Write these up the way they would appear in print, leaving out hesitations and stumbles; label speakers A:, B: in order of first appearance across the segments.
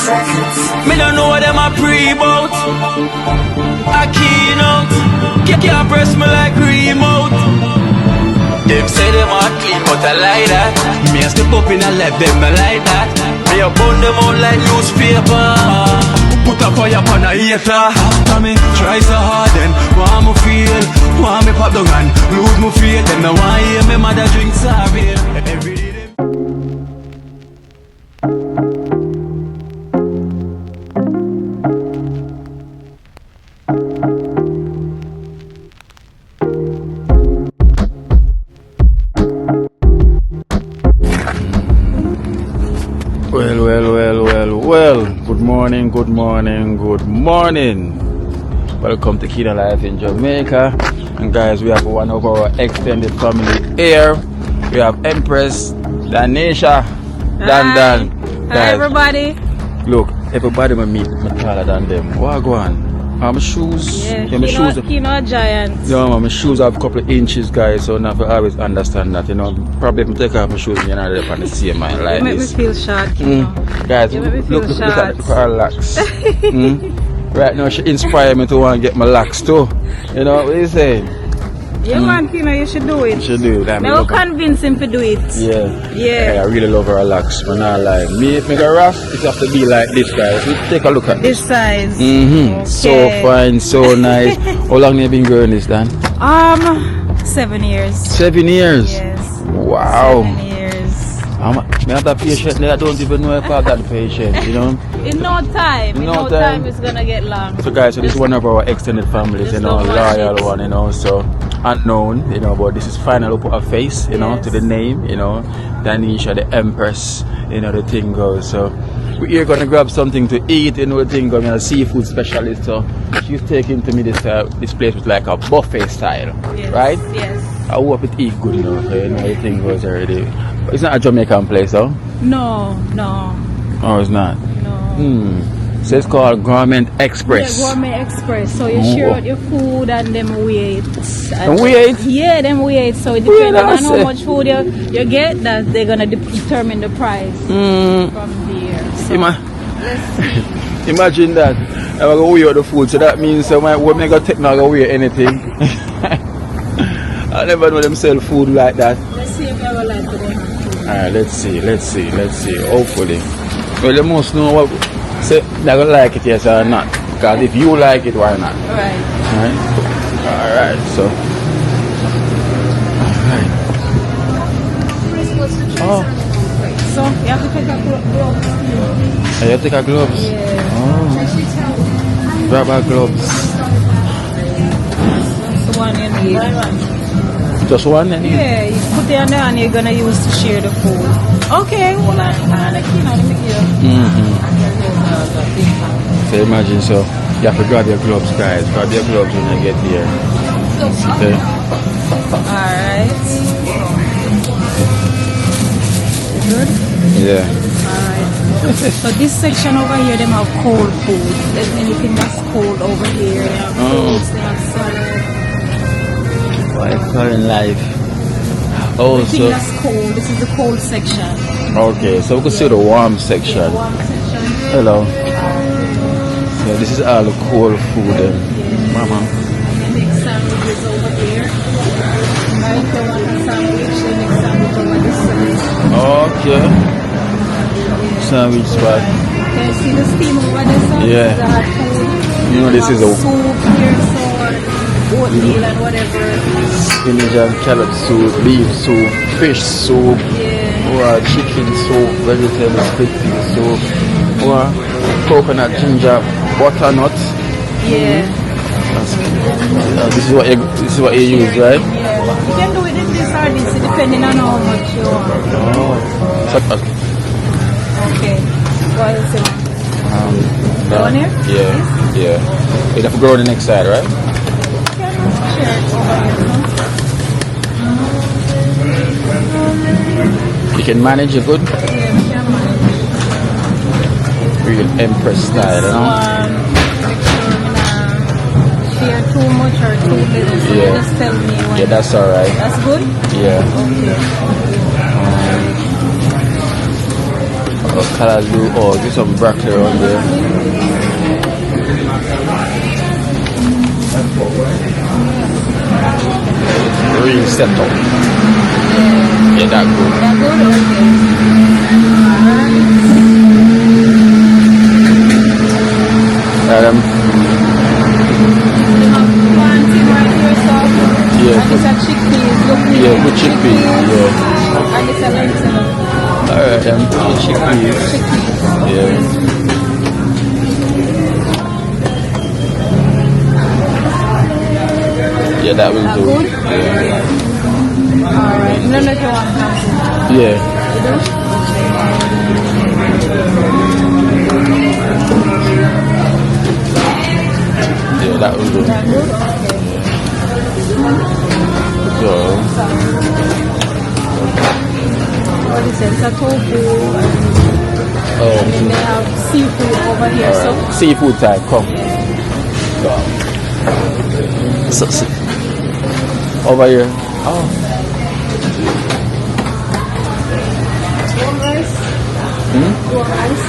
A: Me don't know what them a pre-bout. A keynote. Can't press me like remote. Them say them a clean, but I like that. Me a step up in a left, them I like that. Me a burn them out like newspaper. Put a fire upon a hater. After me try so hard, then want me feel, want me pop the gun, lose me faith. Them no want hear me mother drink sorry. Every day.
B: Well, good morning. Welcome to Kina Life in Jamaica. And guys, we have one of our extended family here. We have Empress, Danisha, Dan.
C: Hi everybody.
B: Look, everybody will meet me taller than them. What go on? My shoes.
C: Yeah,
B: my shoes.
C: Kino giant.
B: Yeah, my shoes have a couple of inches, guys, so now I always understand that, Probably if I take off my shoes, you're not on the same mind like
C: you make
B: this.
C: me feel short, Kino.
B: Guys, look at her locks. Right now, she inspired me to want to get my locks too. You know what you saying?
C: Yeah, man, Kino, you should do it.
B: You should do it.
C: Now convince him to do it.
B: Yeah. I really love her locks, but not like me. If I go rough, it have to be like this, guys. Let's take a look at
C: this size.
B: Okay. So fine, so nice. How long have you been growing this, Dan?
C: 7 years.
B: 7 years?
C: Yes.
B: Wow.
C: 7 years.
B: I have that patient. I don't even know if I have that patient,
C: In no time. In no time it's gonna get long.
B: So guys, so this is one of our extended families, loyal one, so unknown, but this is finally put a face, to the name, Danisha, the Empress, the thing goes. So we're gonna grab something to eat, the thing goes. I'm a seafood specialist, so she's taking to me this place was like a buffet style, right?
C: Yes.
B: I hope it eat good enough, the thing goes already. But it's not a Jamaican place, though?
C: No.
B: Oh, it's not?
C: No.
B: So it's called Gourmet Express.
C: Yeah, Gourmet Express. So you share out your food and them weight.
B: And weight?
C: Yeah, them weight. So it depends on how much food you get, that they're gonna determine the price from there. So
B: imagine that. I'm gonna weigh out the food, so that means when I go take now, I go weigh anything. I never know them sell food like that.
C: Let's see if I will like it.
B: Alright, let's see. Hopefully. Well, you must know what say they're gonna like it, yes or not. Because if you like it, why not? Alright, so. Alright. Oh.
C: So you have to take a gloves.
B: You have to take a gloves?
C: Yeah.
B: Oh. Grab our gloves.
C: That's the one you need.
B: Just one?
C: Yeah, you put it on there and you're gonna use to share the food. Okay, hold on.
B: So imagine, so you have to grab your gloves, guys. Grab your gloves when you get here. Okay.
C: Alright. Good?
B: Yeah.
C: Alright. So this section over here, they have cold food. There's anything that's cold over here. They have fruits, they have salad.
B: Current life. Oh,
C: so that's cold. This is the cold section.
B: Okay, so we can see the warm section.
C: Yeah, warm section.
B: Hello. Yeah, this is all the cold food. Mama.
C: They make sandwiches over here. Right, if you want a sandwich, they make sandwich over this side.
B: Okay. Sandwich spot.
C: Can you see the steam over this side?
B: Yeah.
C: The hot food.
B: This is a
C: soup here, so oatmeal and whatever.
B: Spinach and carrot soup, beef soup, fish soup, or chicken soup, vegetable split soup, or coconut, ginger, butternut.
C: Yeah.
B: This is what you use, right?
C: Yeah. You can do it in this or this, depending on how much you want.
B: Oh.
C: Okay. What else you want? Down here?
B: Yeah. You have to go on the next side, right? You can manage it good?
C: Yeah, we can manage.
B: Real Empress style,
C: Make sure we share too much or too little, so you just tell me when.
B: Yeah, that's alright.
C: That's good?
B: Yeah.
C: Okay.
B: Oh, callaloo. Oh, there's some broccoli around there. Real setup. Yeah, that good.
C: That good? Okay.
B: Um,
C: You have plantain right here, so.
B: Yeah.
C: And it's a chickpeas. Look here.
B: yeah, good chickpeas. Yeah.
C: And it's a lentil.
B: Alright, chickpeas.
C: Chickpeas.
B: Yeah. Yeah, that will
C: That
B: do.
C: good?
B: Yeah.
C: Alright. No, no, you want plantain.
B: Yeah.
C: You do?
B: Yeah, that will do.
C: That good? Okay.
B: So,
C: What is it? It's a tofu.
B: oh,
C: And then they have seafood over here, so.
B: alright. Seafood time, come. So, over here. Oh.
C: Warm rice.
B: Hmm?
C: Warm rice.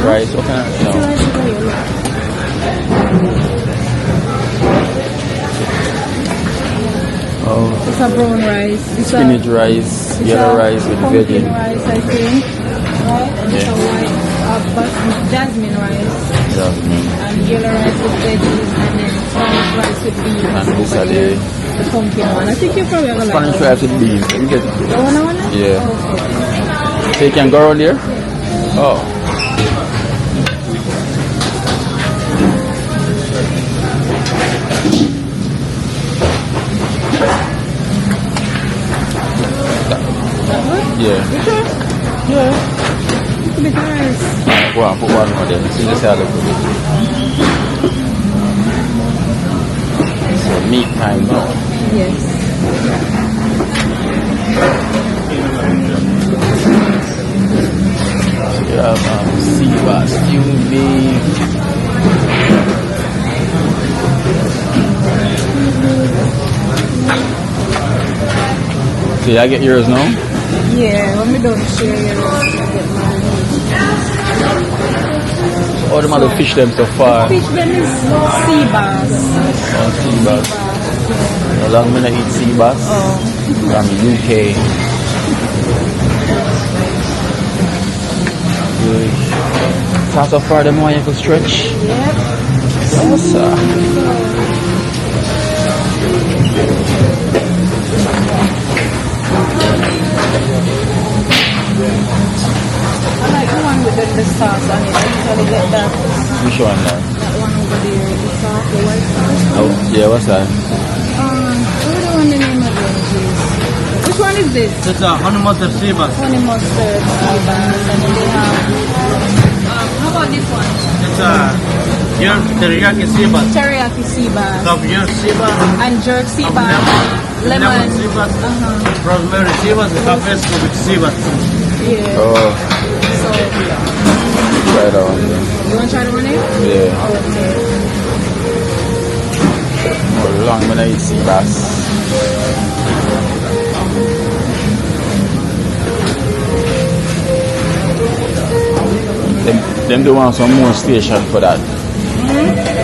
B: Rice, what kind of,
C: It's rice over here, look.
B: Oh,
C: It's a brown rice. It's
B: spinach rice,
C: it's
B: yellow
C: a
B: rice with
C: pumpkin
B: veggie.
C: rice, I think. Right? And it's a
B: Yeah.
C: white jasmine rice.
B: Jasmine.
C: And yellow rice with veggies. And then Spanish rice with beans.
B: And this
C: over
B: are
C: there.
B: the
C: The pumpkin one. I think you probably gonna like
B: Spanish
C: that.
B: rice with beans. You get,
C: The one I want?
B: yeah.
C: Okay.
B: So you can go around here? Oh. Yeah.
C: You sure?
B: Yeah.
C: It's a bit nice.
B: Go on, put one more there. See this other good. So meat time now.
C: Yes.
B: You have sea bass, steamed beef. Okay, I get yours now.
C: Yeah, when we don't share your I get mine.
B: All the other fish them so far.
C: Fish them is sea bass.
B: Oh, sea bass. How long when I eat sea bass?
C: Oh.
B: From UK. Good. Fast so far them want you to stretch.
C: Yep.
B: Awesome.
C: I like the one with the sauce on it. I usually get that
B: Which one now?
C: one over there, the sauce, the white sauce.
B: Oh, yeah, what's that?
C: What the one the name again, please? Which one is this?
D: It's a honey mustard sea bass.
C: Honey mustard sea bass, and then they have. How about this one?
D: It's a your teriyaki sea bass.
C: Teriyaki sea bass
D: Of your sea bass,
C: and jerk sea bass, lemon.
D: sea bass,
C: Uh-huh.
D: rosemary sea bass, Tabasco with sea bass.
C: Yeah.
B: Oh,
C: So,
B: try that one then.
C: you want to try the one here?
B: Yeah.
C: Okay.
B: How long when I eat sea bass? Them do want some more station for that.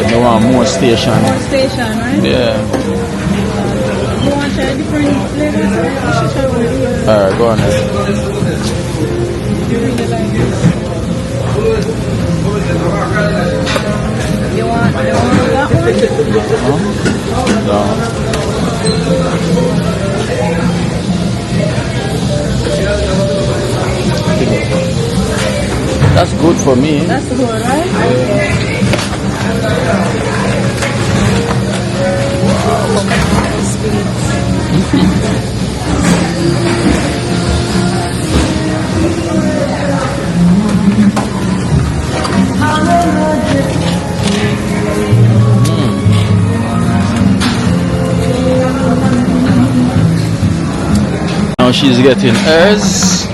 B: They do want more station.
C: More station, right?
B: Yeah.
C: You want to try different flavors? You should try one of these.
B: Alright, go on then.
C: You really like this. You want that one?
B: No. That's good for me.
C: That's the one, right? Okay.
B: Now she's getting hers.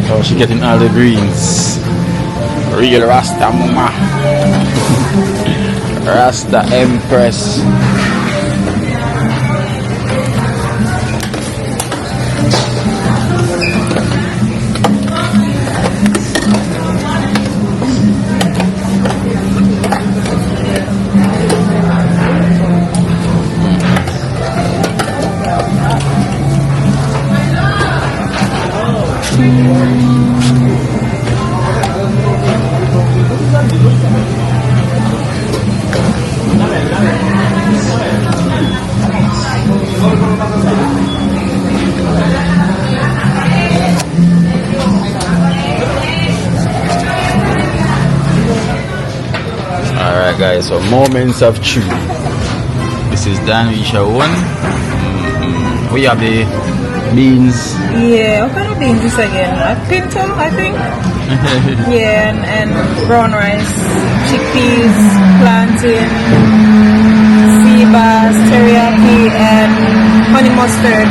B: Now she's getting all the greens. Real Rasta mama. Rasta Empress. Alright guys, so moments of truth. This is Danisha one. We have the beans.
C: Yeah, what kind of beans is again? A pinto, I think. Yeah, and brown rice, chickpeas, plantain, sea bass, teriyaki, and honey mustard.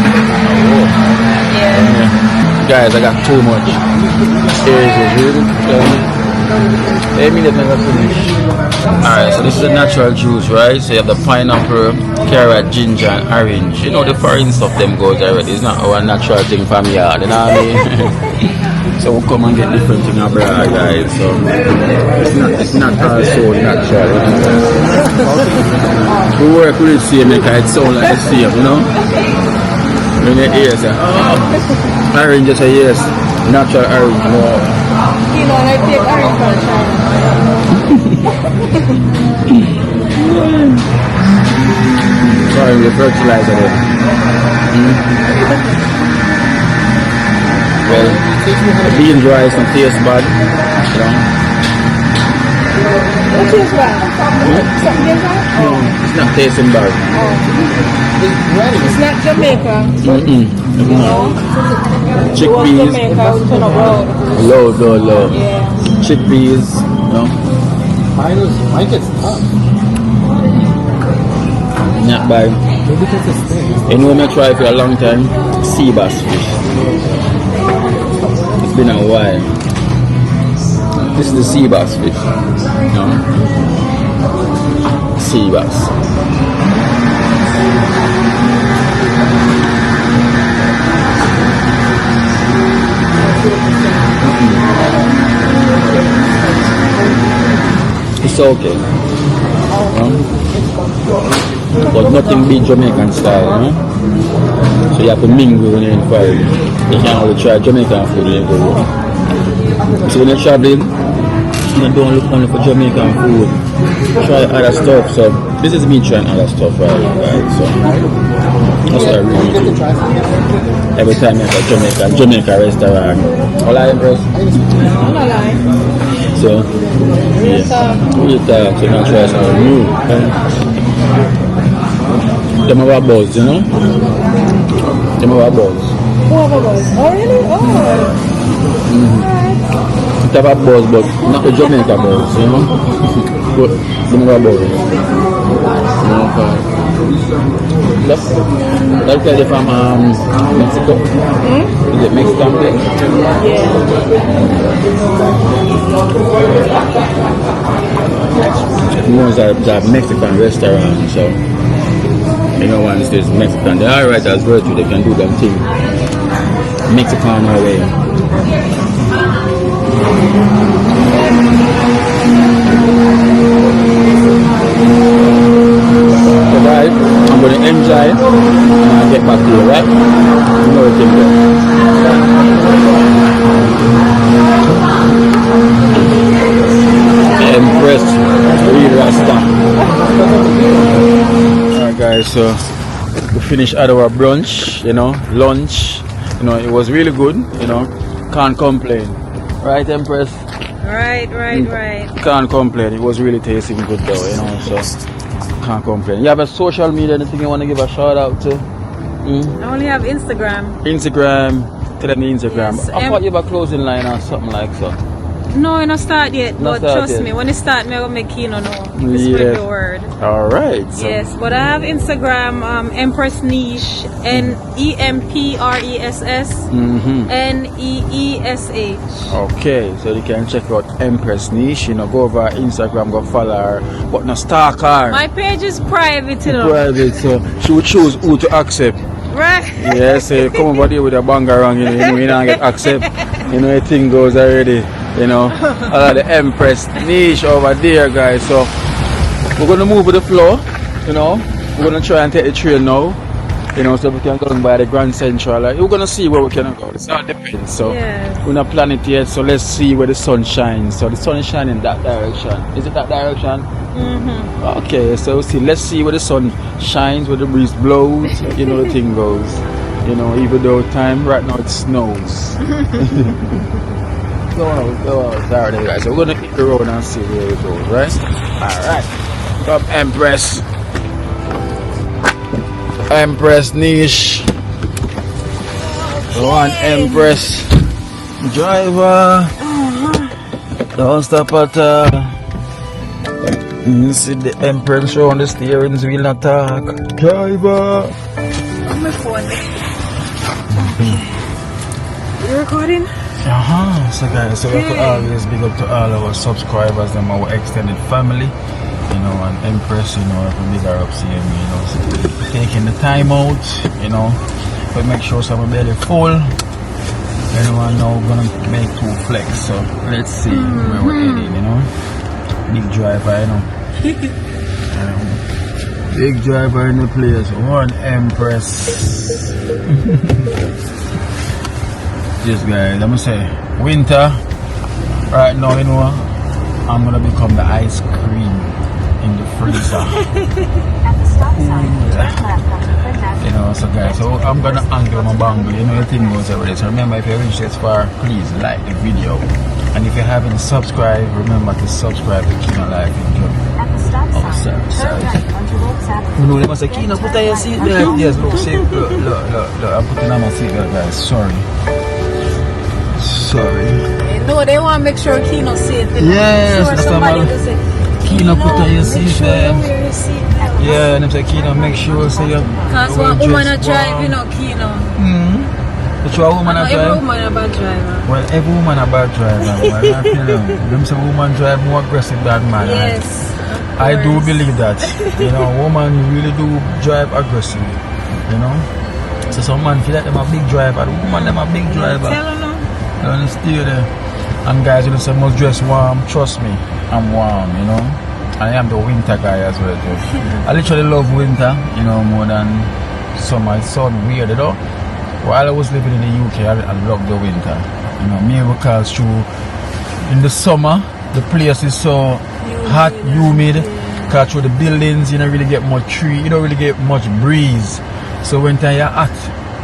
C: Yeah.
B: Guys, I got too much. Alright, so this is the natural juice, right? So you have the pineapple, carrot, ginger, and orange. You know the foreign stuff them goes already. It's not our natural thing from here, you know what I mean? So we'll come and get different thing abroad, guys. So it's not all so natural. We work with the same because it sounds like the same, you know? When you hear say, oh, orange, just say yes, natural orange, no.
C: You know, I take orange from China.
B: Sorry, we fertilizer it. Well, the bean rice and taste bad, you know.
C: What is that? Something different?
B: No, it's not tasting bad.
C: It's not Jamaica. No.
B: Chickpeas,
C: Jamaica, we turn up road.
B: low.
C: Yeah.
B: Chickpeas, you know.
D: Mine gets tough.
B: Not bad.
D: Maybe because it's thin.
B: You know, I try for a long time, sea bass fish. It's been a while. This is the sea bass fish. You know? Sea bass. It's okay. But nothing beat Jamaican style, you know? So you have to mingle when you're in foreign. You can't only try Jamaican food when you go home. So when you're traveling, you don't look only for Jamaican food. Try other stuff. So this is me trying other stuff, right? So that's what I really do. Every time I go to Jamaica restaurant. Hola, Empress. So yeah, we talk. So now try something new. Them have a buzz, you know? Them have a buzz.
C: Oh, really? Oh.
B: It have a buzz, but not the Jamaica buzz, you know? But them have a buzz. You know, that's where they're from Mexico. Is it Mexican place?
C: Yeah.
B: The ones that Mexican restaurant, so you know once there's Mexican, they are right as well too, they can do them thing. Mexican way. Alright, I'm gonna enjoy and I'll get back to you, right? You know what you Empress, real Rasta. Alright guys, so we finished at our brunch, you know, lunch, you know, it was really good, you know, can't complain. Right, Empress?
C: Right.
B: Can't complain, it was really tasting good though, you know, so can't complain. You have a social media, anything you want to give a shout out to?
C: I only have Instagram.
B: Tell them the Instagram.
C: Yes,
B: I thought you have a closing line or something like so.
C: No, I not start yet,
B: Not
C: but
B: start
C: trust
B: yet.
C: me, when it start, me I will make you know.
B: Yes.
C: Spread the word.
B: Alright. So
C: Yes, but I have Instagram, Empress Niche, Empress Neesh.
B: okay, so you can check out Empress Niche, you know, go over Instagram, go follow her, but not stalk her.
C: My page is private, you know.
B: Private, so she would choose who to accept.
C: Right.
B: Yes, so you come over there with a banger around, you know, you don't get accept, you know, the thing goes already, you know. All of the Empress Niche over there, guys. So we're gonna move with the flow, you know. We're gonna try and take the train now. You know, so we can go by the Grand Central. Like, we're gonna see where we can go. It's all depends. So
C: Yes.
B: we're not planning it yet. So let's see where the sun shines. So the sun is shining in that direction. Is it that direction? Okay. So we'll see. Let's see where the sun shines, where the breeze blows. You know, the thing goes. You know, even though time right now it snows. Go out. Sorry, guys. So we're gonna hit the road and see where it goes. Right? All right. Come, Empress. Empress niche. One Empress driver. Don't stop at you see the Empress show on the steering wheel not talk. Driver.
C: On my phone. You recording?
B: So guys, so we have to always big up to all our subscribers and our extended family. You know, and Empress, you know, to big her up seeing me, you know, so taking the time out, you know, but make sure some belly full. Anyone now gonna make 2 flex, so let's see where we're heading, you know. Big driver, you know. Big driver in the place. One Empress. Yes guys, I'm gonna say winter. Right now, you know, I'm gonna become the ice cream in the freezer. You know, so guys, so I'm gonna angle my bangle. You know, the thing goes already. So remember, if you reach this far, please like the video. And if you haven't subscribed, remember to subscribe to Kino Life in Joe. Oh, sorry. You know, they must say, Kino, put on your seatbelt. Yes, look, see, look, I'm putting on my seatbelt, guys. Sorry.
C: No, they want to make sure Kino safe.
B: Yes,
C: sure
B: that's
C: somebody
B: what
C: will say,
B: Kino, put on your
C: make sure you
B: seatbelt.
C: wear your seatbelt.
B: Yeah, and I'm saying, Kino, make sure so you.
C: Because one woman a drive, you know, Kino.
B: But you a woman a
C: Every
B: drive?
C: woman a bad driver.
B: Well, every woman a bad driver. Well, I tell you, them say woman drive more aggressive than man.
C: Yes.
B: I do believe that. You know, woman really do drive aggressive. You know? So some man feel like them a big driver, the woman them a big driver.
C: Tell her no.
B: You understand there? And guys, you know, say must dress warm. Trust me, I'm warm, you know. I am the winter guy as well too. I literally love winter, you know, more than summer. It sounds weird, you know. While I was living in the UK, I love the winter. You know, miracles through. In the summer, the place is so hot, humid. Because through the buildings, you don't really get much tree. You don't really get much breeze. So when you're hot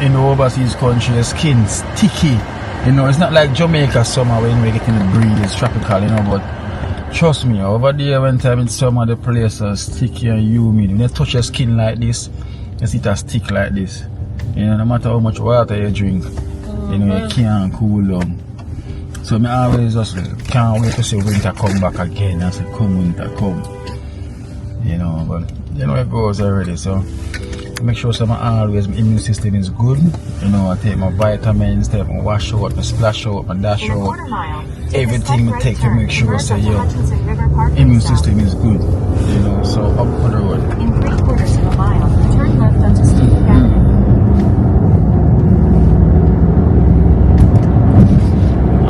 B: in the overseas country, your skin's sticky. You know, it's not like Jamaica summer when we're getting the breeze, it's tropical, you know, but trust me, over there when time in summer, the place is sticky and humid. When you touch your skin like this, you see it stick like this. You know, no matter how much water you drink, you know, you can't cool down. So I always just can't wait to see winter come back again. I say, come winter, come. You know, but you know it goes already, so make sure my immune system is good. You know, I take my vitamins, take my wash out, my splash out, my dash out. Everything I take to make sure say your immune system is good. You know, so up on the road.
E: In 3/4 of a mile, turn left onto Steve Avenue.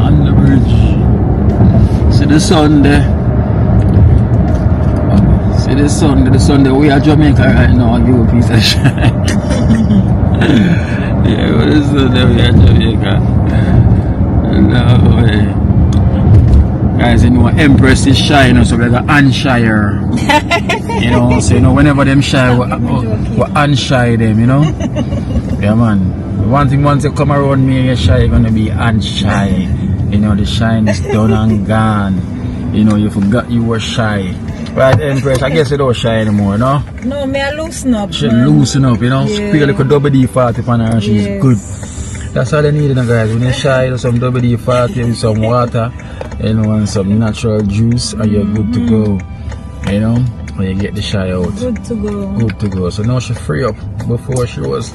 B: On the bridge. See the sun there. See the sun there. We are Jamaica right now. I'll give you a piece of shine. Yeah, what is the day we are Jamaica? No way. Guys, you know, Empress is shy, you know, so we're the unshyer. You know, so you know, whenever them shy, we unshy them, you know. Yeah, man. One thing, once you come around me and you're shy, you're gonna be unshy. You know, the shine is done and gone. You know, you forgot you were shy. Right, Empress, I guess you don't shy anymore, no?
C: No, me I loosen up.
B: She
C: man.
B: loosen up, you know,
C: Yeah.
B: spray like a double D40 on her and she's
C: Yes.
B: good. That's all they need, you know, guys. When you're shy, you some double D40 with some water, you know, and some natural juice, and you're good to go. You know, when you get the shy out.
C: Good to go.
B: Good to go. So now she free up. Before she was.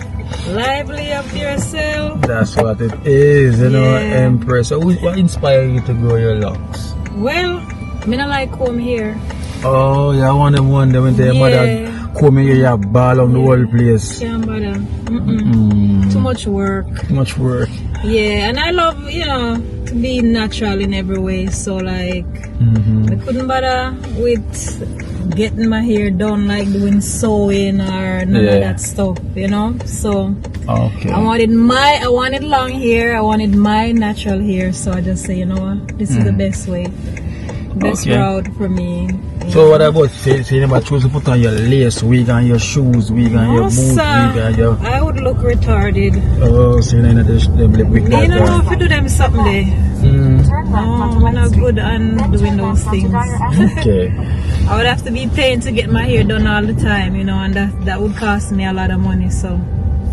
C: Lively up yourself.
B: That's what it is, you know,
C: Yeah.
B: Empress. So what inspired you to grow your locks?
C: Well, me not like comb here.
B: Oh, yeah, I want them one that when their mother come here, you ball on the whole place.
C: Can't bother.
B: Mm.
C: Too much work.
B: Too much work.
C: Yeah, and I love, you know, to be natural in every way, so like I couldn't bother with getting my hair done, like doing sewing or none of that stuff, you know. So
B: Okay.
C: I wanted long hair, I wanted my natural hair, so I just say, you know what, this is the best way, best route for me.
B: So what about say you never choose to put on your lace wig and your shoes wig and your boot wig and your...
C: I would look retarded.
B: Oh, so you know them lip wig
C: You
B: like
C: don't know
B: that.
C: if you do them something there.
E: Turn left onto
C: I'm
E: White
C: not
E: Street.
C: good on
E: Then
C: doing
E: turn
C: those
E: left onto
C: things.
E: Dyer Avenue.
B: Okay.
C: I would have to be paying to get my hair done all the time, you know, and that would cost me a lot of money, so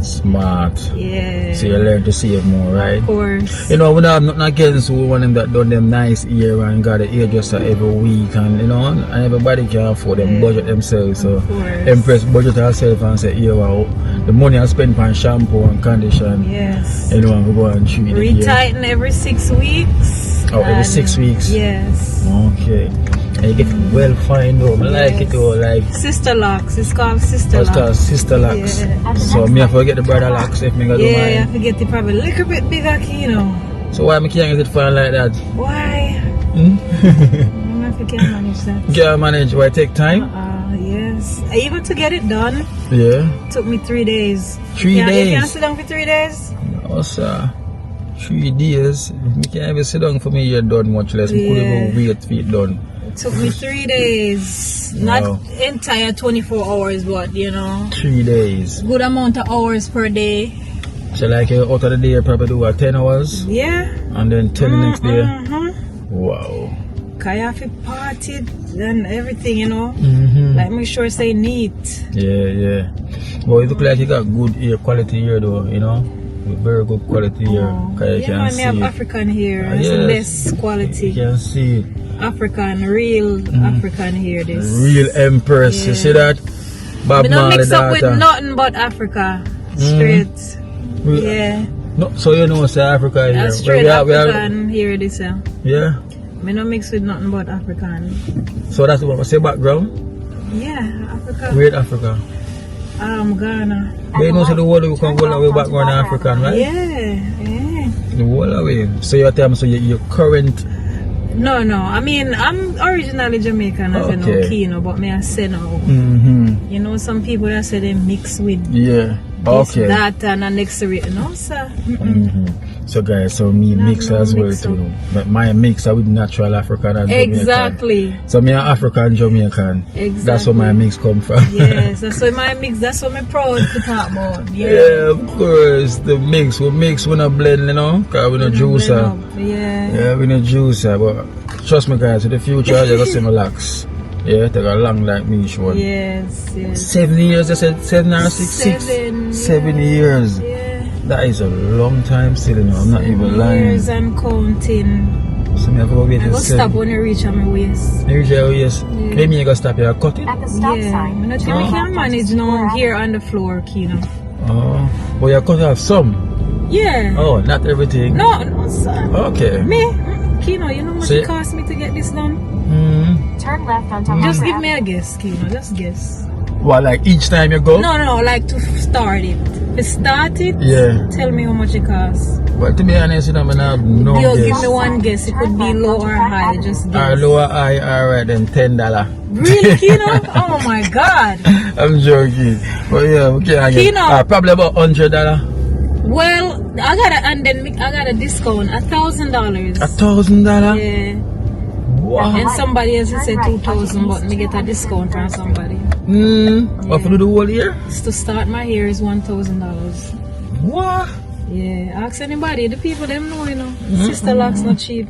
B: Smart.
C: yeah.
B: So you learn to save more, right?
C: Of course.
B: You know, we don't have nothing against one of them that done them nice ear and got the hairdresser every week, and you know, and everybody can afford them, budget themselves. So
C: Of course.
B: Empress budget herself and say, yeah, well, the money I spend on shampoo and condition,
C: Yes.
B: you know, and we go and treat the ear.
C: Retighten every 6 weeks.
B: Oh, every
C: and
B: 6 weeks?
C: Yes.
B: Okay. And you get it well fine though. I like it though, like
C: Sister locks. It's called sister
B: it's
C: locks.
B: called sister locks.
C: Yeah.
B: So me have to get the brother locks if me go do
C: Yeah, I
B: mine.
C: forget it probably a little bit bigger, you know.
B: So why me can't get it fine like that?
C: Why?
B: Hmm?
C: I'm not forget manage that.
B: Can't manage, why take time?
C: Yes. Even to get it done
B: Yeah.
C: took me 3 days.
B: 3
C: You
B: days?
C: can't sit down for 3 days?
B: No sir. 3 days. Me can't even sit down for me you're done much less. Me couldn't even wait for it done.
C: It took me 3 days.
B: Wow.
C: Not entire 24 hours, but you know,
B: 3 days.
C: good amount of hours per day.
B: So like out of the day you probably do 10 hours
C: Yeah.
B: and then 10 the next day.
C: Mm-hmm.
B: Wow.
C: Kayafi party and everything, you know.
B: Mm-hmm.
C: Like make sure stay neat.
B: Yeah. Well, it look like you got good ear quality here though, you know. Very good quality here. Cause you
C: Yeah,
B: can
C: man,
B: see
C: me have
B: it.
C: African hair. It's the
B: yes.
C: best
B: You
C: quality.
B: can see it.
C: African, real African hair. This.
B: Real Empress. You
C: Yeah.
B: see that? Bob
C: We don't
B: Marley
C: mix up with
B: daughter.
C: nothing but Africa. Straight. Yeah.
B: No, so you know say Africa here.
C: That's straight
B: we are,
C: African hair. This.
B: yeah.
C: Me no mix with nothing but African.
B: So that's what I say background.
C: Yeah, Africa.
B: Where in Africa?
C: Ghana.
B: But you know so the whole we can go away background African, right?
C: Yeah.
B: The whole away. So you're telling me so your current
C: No. I mean, I'm originally Jamaican, as you know,
B: Okay.
C: Kino, but me I say now. You know, some people that say they mix with
B: yeah.
C: this,
B: Okay.
C: that, and the next to it. No, sir.
B: So guys, so me
C: No,
B: mix
C: no
B: as well
C: mix
B: too. But my mix are with natural African and Jamaican.
C: Exactly.
B: So me are African Jamaican.
C: Exactly.
B: That's where my mix come from.
C: Yes, that's why my mix. That's what I'm proud to talk about.
B: Yeah, of course. The mix. We mix, we not blend, you know. Cause we no juicer.
C: Yeah.
B: Yeah, we no juicer. But trust me guys, in the future you're gonna see me lax. Yeah, take a long like me sure.
C: Yes.
B: 7 years, I said 7 or 6? 7 years.
C: Yeah.
B: That is a long time still, you know. I'm not even lying.
C: Years and counting.
B: So me have to wait
C: I
B: till
C: go stop when you reach on my waist.
B: You reach your waist. Maybe you gotta stop here, cut it.
E: At the stop
C: Yeah.
E: sign.
C: I don't think
E: turn
C: we
E: left
C: can
E: onto
C: manage no
E: Square
C: here on the floor, Kino.
B: Oh, but you cut off some.
C: Yeah.
B: Oh, not everything.
C: No, sir.
B: Okay.
C: Me? Kino, you know how much
B: So
C: it
B: you-
C: cost me to get this done?
E: Turn left onto
C: Just
E: Upper
C: give me a
E: Avenue.
C: guess, Kino. Just guess.
B: What, like each time you go?
C: No, like to start it. To start it,
B: Yeah.
C: tell me how much it costs.
B: But to be honest, you know, I have no
C: Yo,
B: guess.
C: give me one guess. It could be low or high. Just
B: Or
C: guess.
B: lower high, alright, then $10.
C: Really, Kino? Oh my God.
B: I'm joking. But yeah, okay,
C: Kino.
B: probably about $100.
C: Well, I got a discount, $1,000.
B: $1,000?
C: Yeah.
B: Wow.
C: And somebody else said 2,000, but me get a discount from somebody.
B: What for the whole year?
C: To start my hair is $1,000.
B: What?
C: Yeah, ask anybody. The people them know, you know. Sister locks not cheap.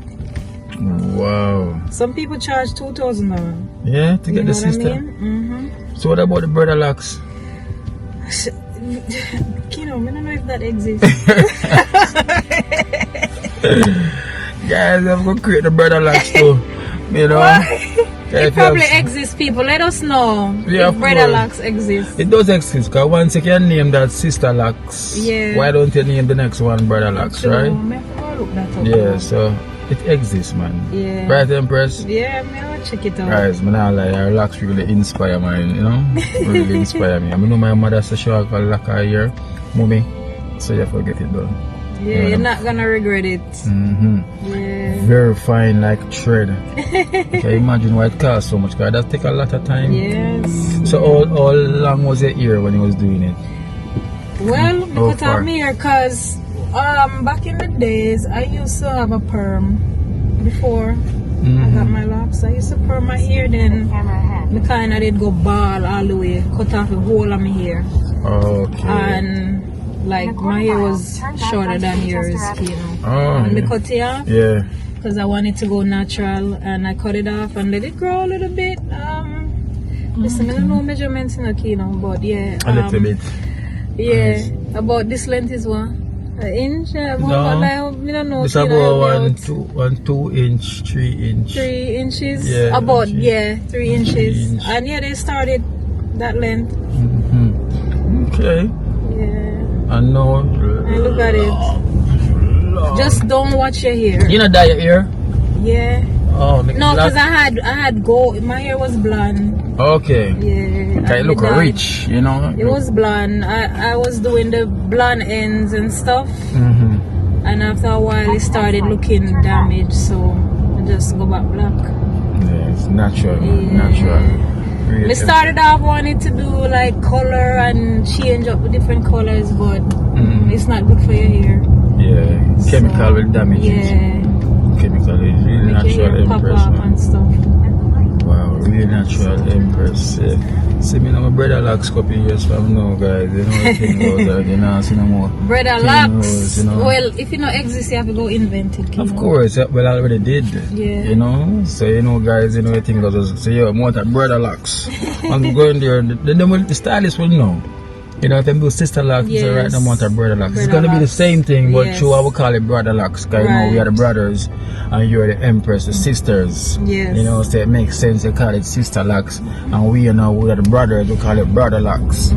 B: Wow.
C: Some people charge $2,000.
B: Yeah, to
C: You
B: get
C: know
B: the
C: what I
B: sister.
C: mean?
B: So what about the brother locks?
C: Kino, I don't know if that exists.
B: Guys, I'm gonna create the brother locks too. You know?
C: It probably exists, people. Let us know
B: Yeah,
C: if
B: of
C: brother
B: course.
C: locks exist.
B: It does exist, because once you can name that sister locks,
C: Yeah.
B: why don't you name the next one brother locks,
C: So,
B: right?
C: me have to look that up.
B: Yeah, so it exists, man.
C: Yeah.
B: Right, Empress?
C: Yeah, I'll check it out.
B: Guys, man, I like her locks really inspire me, you know? Really inspire me. I know my mother said she have a lock her ear, mommy, so you have to get it done.
C: Yeah, you're not gonna regret it. Yeah.
B: Very fine, like thread. Can you imagine why it costs so much? Cause that take a lot of time.
C: Yes.
B: So how long was your ear when you was doing it?
C: Well,
B: How
C: because
B: far?
C: I'm here, cause back in the days I used to have a perm before I got my locks. I used to perm my hair, then
E: Camera ahead.
C: the kind of did go bald all the way, cut off the whole of my hair,
B: Okay.
C: and like my hair was shorter than yours, you know. And me cut it off
B: Yeah.
C: because I wanted to go natural, and I cut it off and let it grow a little bit. Listen, I don't know measurements in the you know, but yeah,
B: A little bit.
C: yeah, about this length is what? An inch?
B: No.
C: I don't know.
B: It's
C: you know,
B: about 2 inch, 3 inch.
C: 3 inches?
B: Yeah,
C: About,
B: inches.
C: yeah, 3 inches.
B: inch.
C: And yeah, they started that length.
B: Okay.
C: Yeah.
B: I know.
C: And look at it. Just don't watch your hair.
B: You know dye your hair?
C: Yeah.
B: Oh,
C: No, because I had gold. My hair was blonde.
B: Okay.
C: Yeah.
B: Okay,
C: and
B: look
C: it dyed.
B: rich, you know.
C: It was blonde. I was doing the blonde ends and stuff. And after a while, it started looking damaged. So I just go back black.
B: Yeah, it's natural,
C: Yeah.
B: natural. Really.
C: We started off wanting to do like color and change up the different colors, but it's not good for your hair.
B: Yeah, chemical will damage it.
C: Yeah,
B: Chemical is really
C: make your
B: natural
C: hair pop
B: Empress.
C: up
B: Man.
C: and stuff.
B: Wow, really natural Empress. Yeah. See me now, my brother locks couple years from now, guys. You know the thing about that. You know, see no more.
C: Brother
B: thing
C: locks.
B: knows, you know.
C: Well, if you know exist, you have to go invent it.
B: Of course, yeah, well, I already did.
C: Yeah.
B: You know, so you know, guys, you know the thing goes. So yeah, more that brother locks. I'm going there. The stylist will know. You know, if them do sister locks, so right now, more that brother locks. It's
C: Brother
B: gonna be the
C: locks.
B: same thing, but
C: Yes.
B: true, I would call it brother locks. Cause you know, we are the
C: Right.
B: brothers, and you're the Empress, the sisters.
C: Yes.
B: You know, so it makes sense to call it sister locks, and we, you know, we are the brothers. We call it brother locks.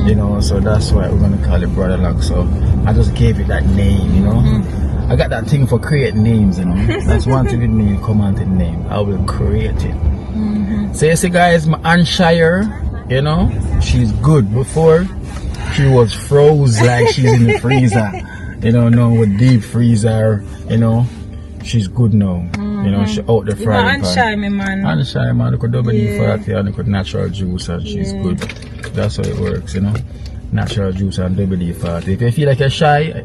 B: You know, so that's why we're gonna call it brother locks. So I just gave it that name. You know. I got that thing for creating names, you know. That's one thing with me, commanded name. I will create it. So you see, guys, my Aunt Shire, you know, she's good. Before, she was froze like she's in the freezer. You know, now with deep freezer, you know, she's good now. You know, she out the
C: You know,
B: frying
C: and
B: pan.
C: shy me, man.
B: Aunt Shire, man, look at
C: Yeah.
B: WD-40 and look at natural juice, and she's
C: Yeah.
B: good. That's how it works, you know. Natural juice and WD-40. If you feel like you're shy,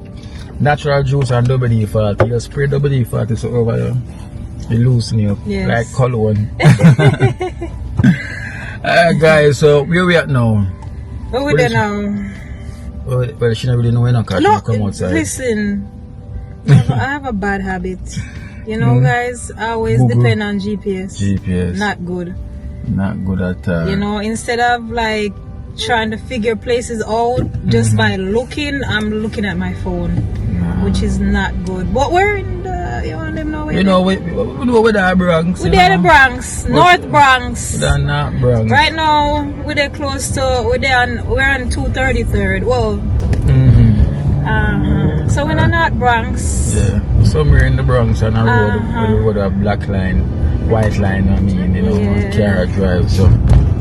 B: natural juice and WD-40. You spray WD-40 so over there. You loosen you up
C: Yes.
B: like cologne. Alright guys, so where we at now?
C: What we
B: What
C: there
B: is-
C: now?
B: Well, she never really know when I
C: No,
B: come outside.
C: listen. I have a bad habit. You know, guys, I always
B: Google.
C: depend on GPS.
B: GPS.
C: Not good.
B: Not good at all.
C: You know, instead of like trying to figure places out just by looking, I'm looking at my phone, which is not good. But we're in the, you want them know where
B: You know, we do with our Bronx.
C: we're
B: you
C: there, the
B: know?
C: Bronx, North Bronx.
B: We're not Bronx.
C: Right now, we're there close to, we're on 233rd. Well, so we're not Bronx.
B: Yeah, somewhere in the Bronx on a road, where the road have black line, white line, I mean, you know,
C: Yeah.
B: car drive. So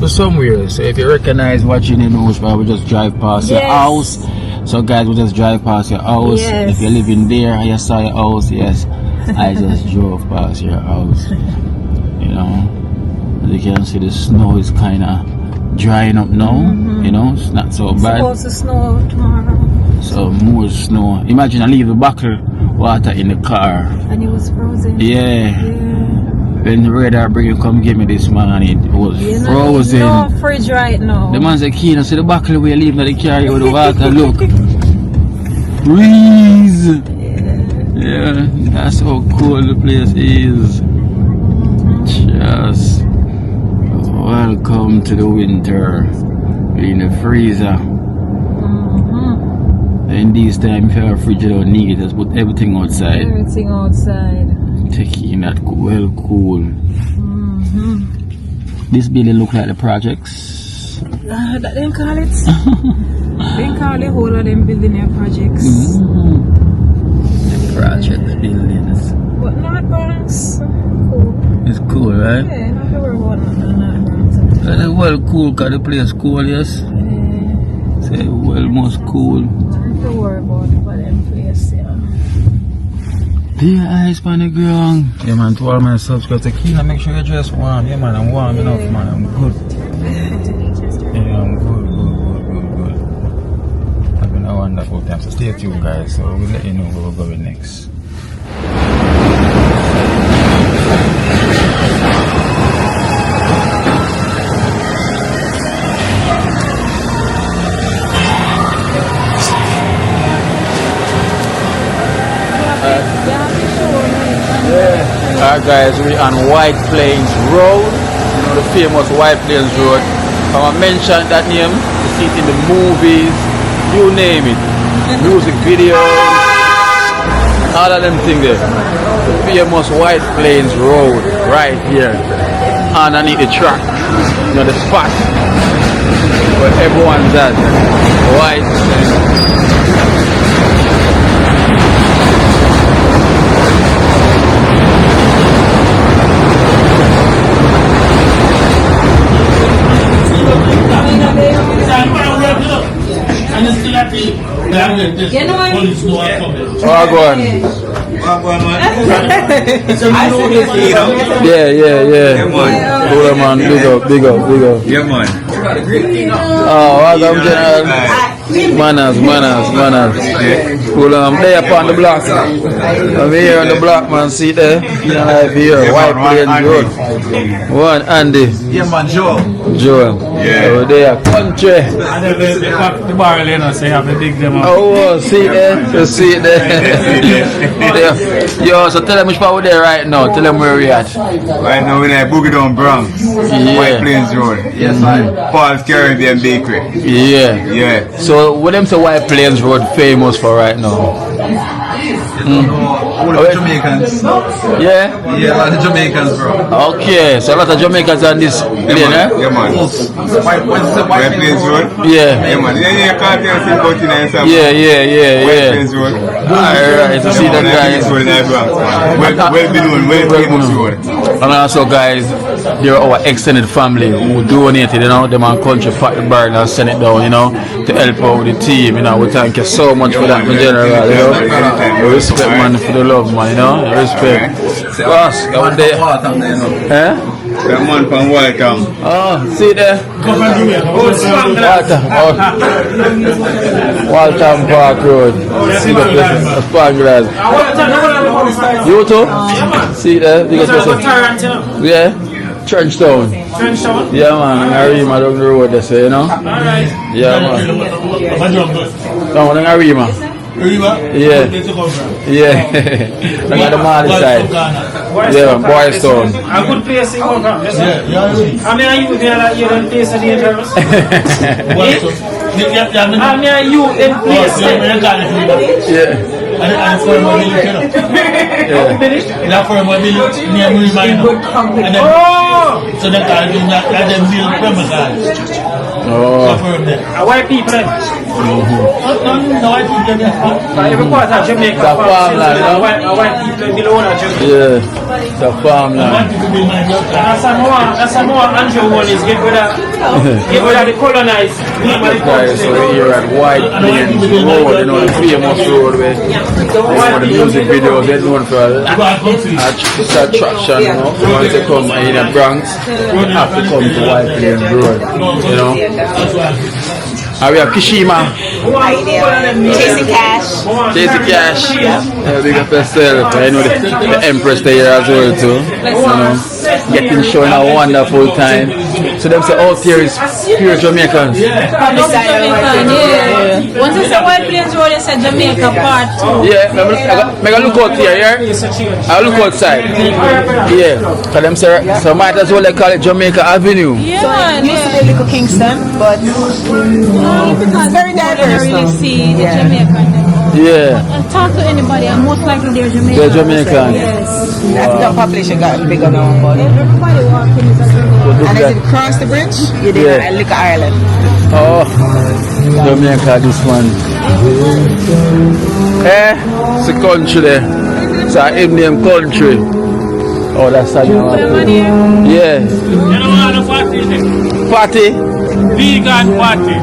B: somewhere. So if you recognize watching the news, we just drive past your
C: Yes.
B: house. So guys, we just drive past your house.
C: Yes.
B: If you're living there and you saw your house, yes, I just drove past your house. You know, as you can see, the snow is kind of drying up now. You know, it's not so
C: It's
B: bad.
C: supposed to snow tomorrow.
B: So more snow. Imagine I leave the bottle water in the car.
C: And it was frozen.
B: Yeah.
C: Yeah.
B: When the radar bring come give me this morning, it was
C: You know,
B: frozen.
C: no fridge right now.
B: The man said, Keen, I see the bottle we leave in the car with the water. Look. Breeze. Yeah, that's how cool the place is. Just welcome to the winter. In the freezer. In these times, if you have a fridge, you don't need it. Just put everything outside.
C: Everything outside.
B: Take in that well cool. This building look like the projects.
C: That they call it. They call the whole of them billionaire projects.
B: The project buildings.
C: But not Bronx. Cool.
B: It's cool, right?
C: Yeah, not everywhere not Bronx.
B: It's well cool because the place cool, yes?
C: Yeah.
B: Say well most cool.
C: Don't have to worry about it for them place, yeah.
B: Dear eyes on the ground. Yeah man, to all my subscribers, to keep make sure you just warm. Yeah man, I'm warm enough man, I'm good. Yeah, I'm good. Having a wonderful time. So stay tuned guys, so we'll let you know where we're going next. Alright guys, we're on White Plains Road, you know the famous White Plains Road. I mentioned that name, you see it in the movies, you name it, music videos, all of them things there. The famous White Plains Road, right here, underneath the track, you know the spot where everyone's at, White Plains. Oh, go on. Yeah. Cool, man. Big up.
F: Yeah, man.
B: Oh, welcome, General. Manners. Cool, there upon the block. I'm here on the block, man. See there? Here, White Plains Road. One, Andy.
F: Yeah, man, Joel.
B: Yeah. Over there, country.
G: And the barrel, you know, so you have to dig them up.
B: Oh, see there? You see it there? Yo, so tell them which part we're there right now. Tell them where we at.
F: Right now we're at Boogie Down Bronx, White Plains Road. Yes, man. Paul's Caribbean Bakery.
B: Yeah. So what them say White Plains Road famous for right now?
F: All the Jamaicans.
B: Yeah,
F: a lot of Jamaicans, bro.
B: Okay, so a lot of Jamaicans on this lane, eh?
F: Yeah, man. White Plains Road?
B: Yeah.
F: Yeah, man. Yeah, can't tell us about it.
B: Yeah.
F: White Plains Road.
B: Alright, so see that guys.
F: Well famous road.
B: And also guys, they're our extended family who donated, you know, them on country pack the bar and send it down, you know, to help out with the team, you know. We thank you so much for that in general, you know. We respect man for the love, man, you know. Respect. Boss, go on there.
F: That man from Welcome.
B: Oh, see there? Waltham Park Road. See the place, Spanglass. You too? See there? Yeah? Trenchtown. Yeah, man. Arima down the road, they say, you know? Yeah, man. No, in Arima. Yeah. Look at the Mali side. Yeah, Boys Town.
G: A good place in Welcome. I mean, you in place of dangerous. I mean, you in place.
B: Yeah.
D: And for my village, you know. Yeah. For my village, near Marina. And then, so that I did not let them build premises.
B: Oh.
G: White people.
D: No, white people.
G: Every part of Jamaica.
B: The farmland, you know?
G: White people below Jamaica.
B: Yeah. The farmland.
G: That's a more Andrew one is get rid of the colonized.
B: Guys, so we're here at White Plains Road, you know, the famous road where the music videos they're known for it's attraction, you know. Once they come in the Bronx, you have to come to White Plains Road, you know. And we have Kishima.
C: Chasing cash.
B: Yeah, big up yourself. I know the Empress there as well too. You know, getting shown a wonderful time. So them say out here is pure Jamaicans.
C: Jamaican, yeah. Once you say White Plains Road, you say Jamaica part 2.
B: Yeah, make a look out here, yeah? I look outside. Yeah. So them say, so might as well they call it Jamaica Avenue.
C: Yeah, used to be Little Kingston, but it's very diverse. You really see the Jamaican.
B: Yeah.
E: And talk to anybody, and most likely they're Jamaican.
B: They're Jamaican.
C: Yes.
H: The population got bigger now, but
E: Everybody walking is a Jamaican.
H: and as you cross the bridge, you did look at Ireland.
B: Oh, Jamaica, this one. It's a country there. It's an Indian country. Oh, that's a
E: Put them on here.
B: yeah.
G: You know what the party is?
B: Party?
D: vegan party.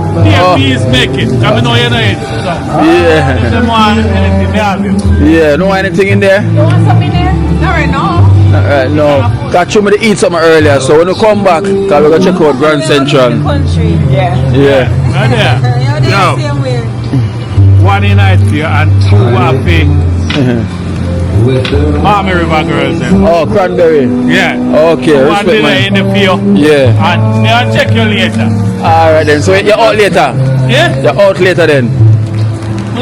D: Peace making. Come know you know it. So,
B: Yeah.
D: them want anything they have it.
B: Yeah, no anything in there?
C: You want some in there? Not right now.
B: Alright, no. Got you me to eat something earlier, so when you come back, cause we gonna check out Grand Central.
C: Country. Yeah.
B: Yeah.
D: Right there.
C: Yeah,
D: Yo.
C: same way.
D: One in night here and two happy Army River girls then.
B: Oh, Cranberry.
D: Yeah.
B: Okay,
D: One
B: respect
D: dinner in
B: man.
D: the field.
B: Yeah.
D: And they'll check you later.
B: Alright then, so you're out later?
D: Yeah?
B: You're out later then?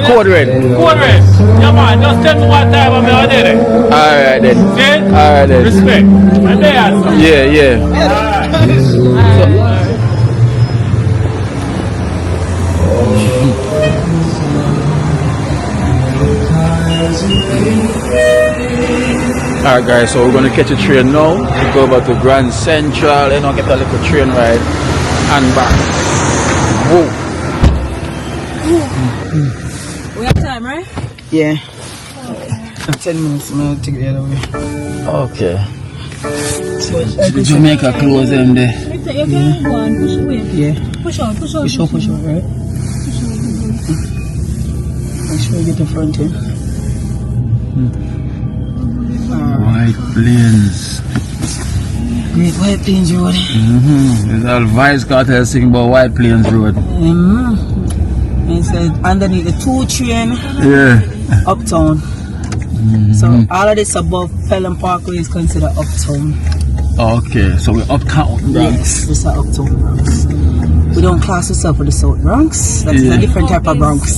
B: Code red.
D: Code red. Yeah man, just tell me what time I'm out there.
B: Alright then.
D: Yeah?
B: Alright then.
D: Respect. And they answer.
B: Yeah, yeah. Alright guys, so we're gonna catch a train now to go over to Grand Central and I'll get a little train ride and back. Whoa.
C: We have time, right?
H: Yeah. 10 minutes, I'll take the other way.
B: Okay. So the Jamaica close them there.
C: You can go and push away.
H: Yeah.
C: Push out, push out.
H: Push out, right? Make sure you get in front here.
B: White Plains.
H: Great White Plains Road.
B: There's all Vice Cartel singing about White Plains Road.
H: And it says underneath the 2 train,
B: Yeah.
H: uptown. So all of this above Pelham Parkway is considered uptown.
B: Okay, so we're uptown Bronx.
H: Yes, this is uptown Bronx. We don't class ourselves with the South Bronx. That is
B: Yeah.
H: a different type of Bronx.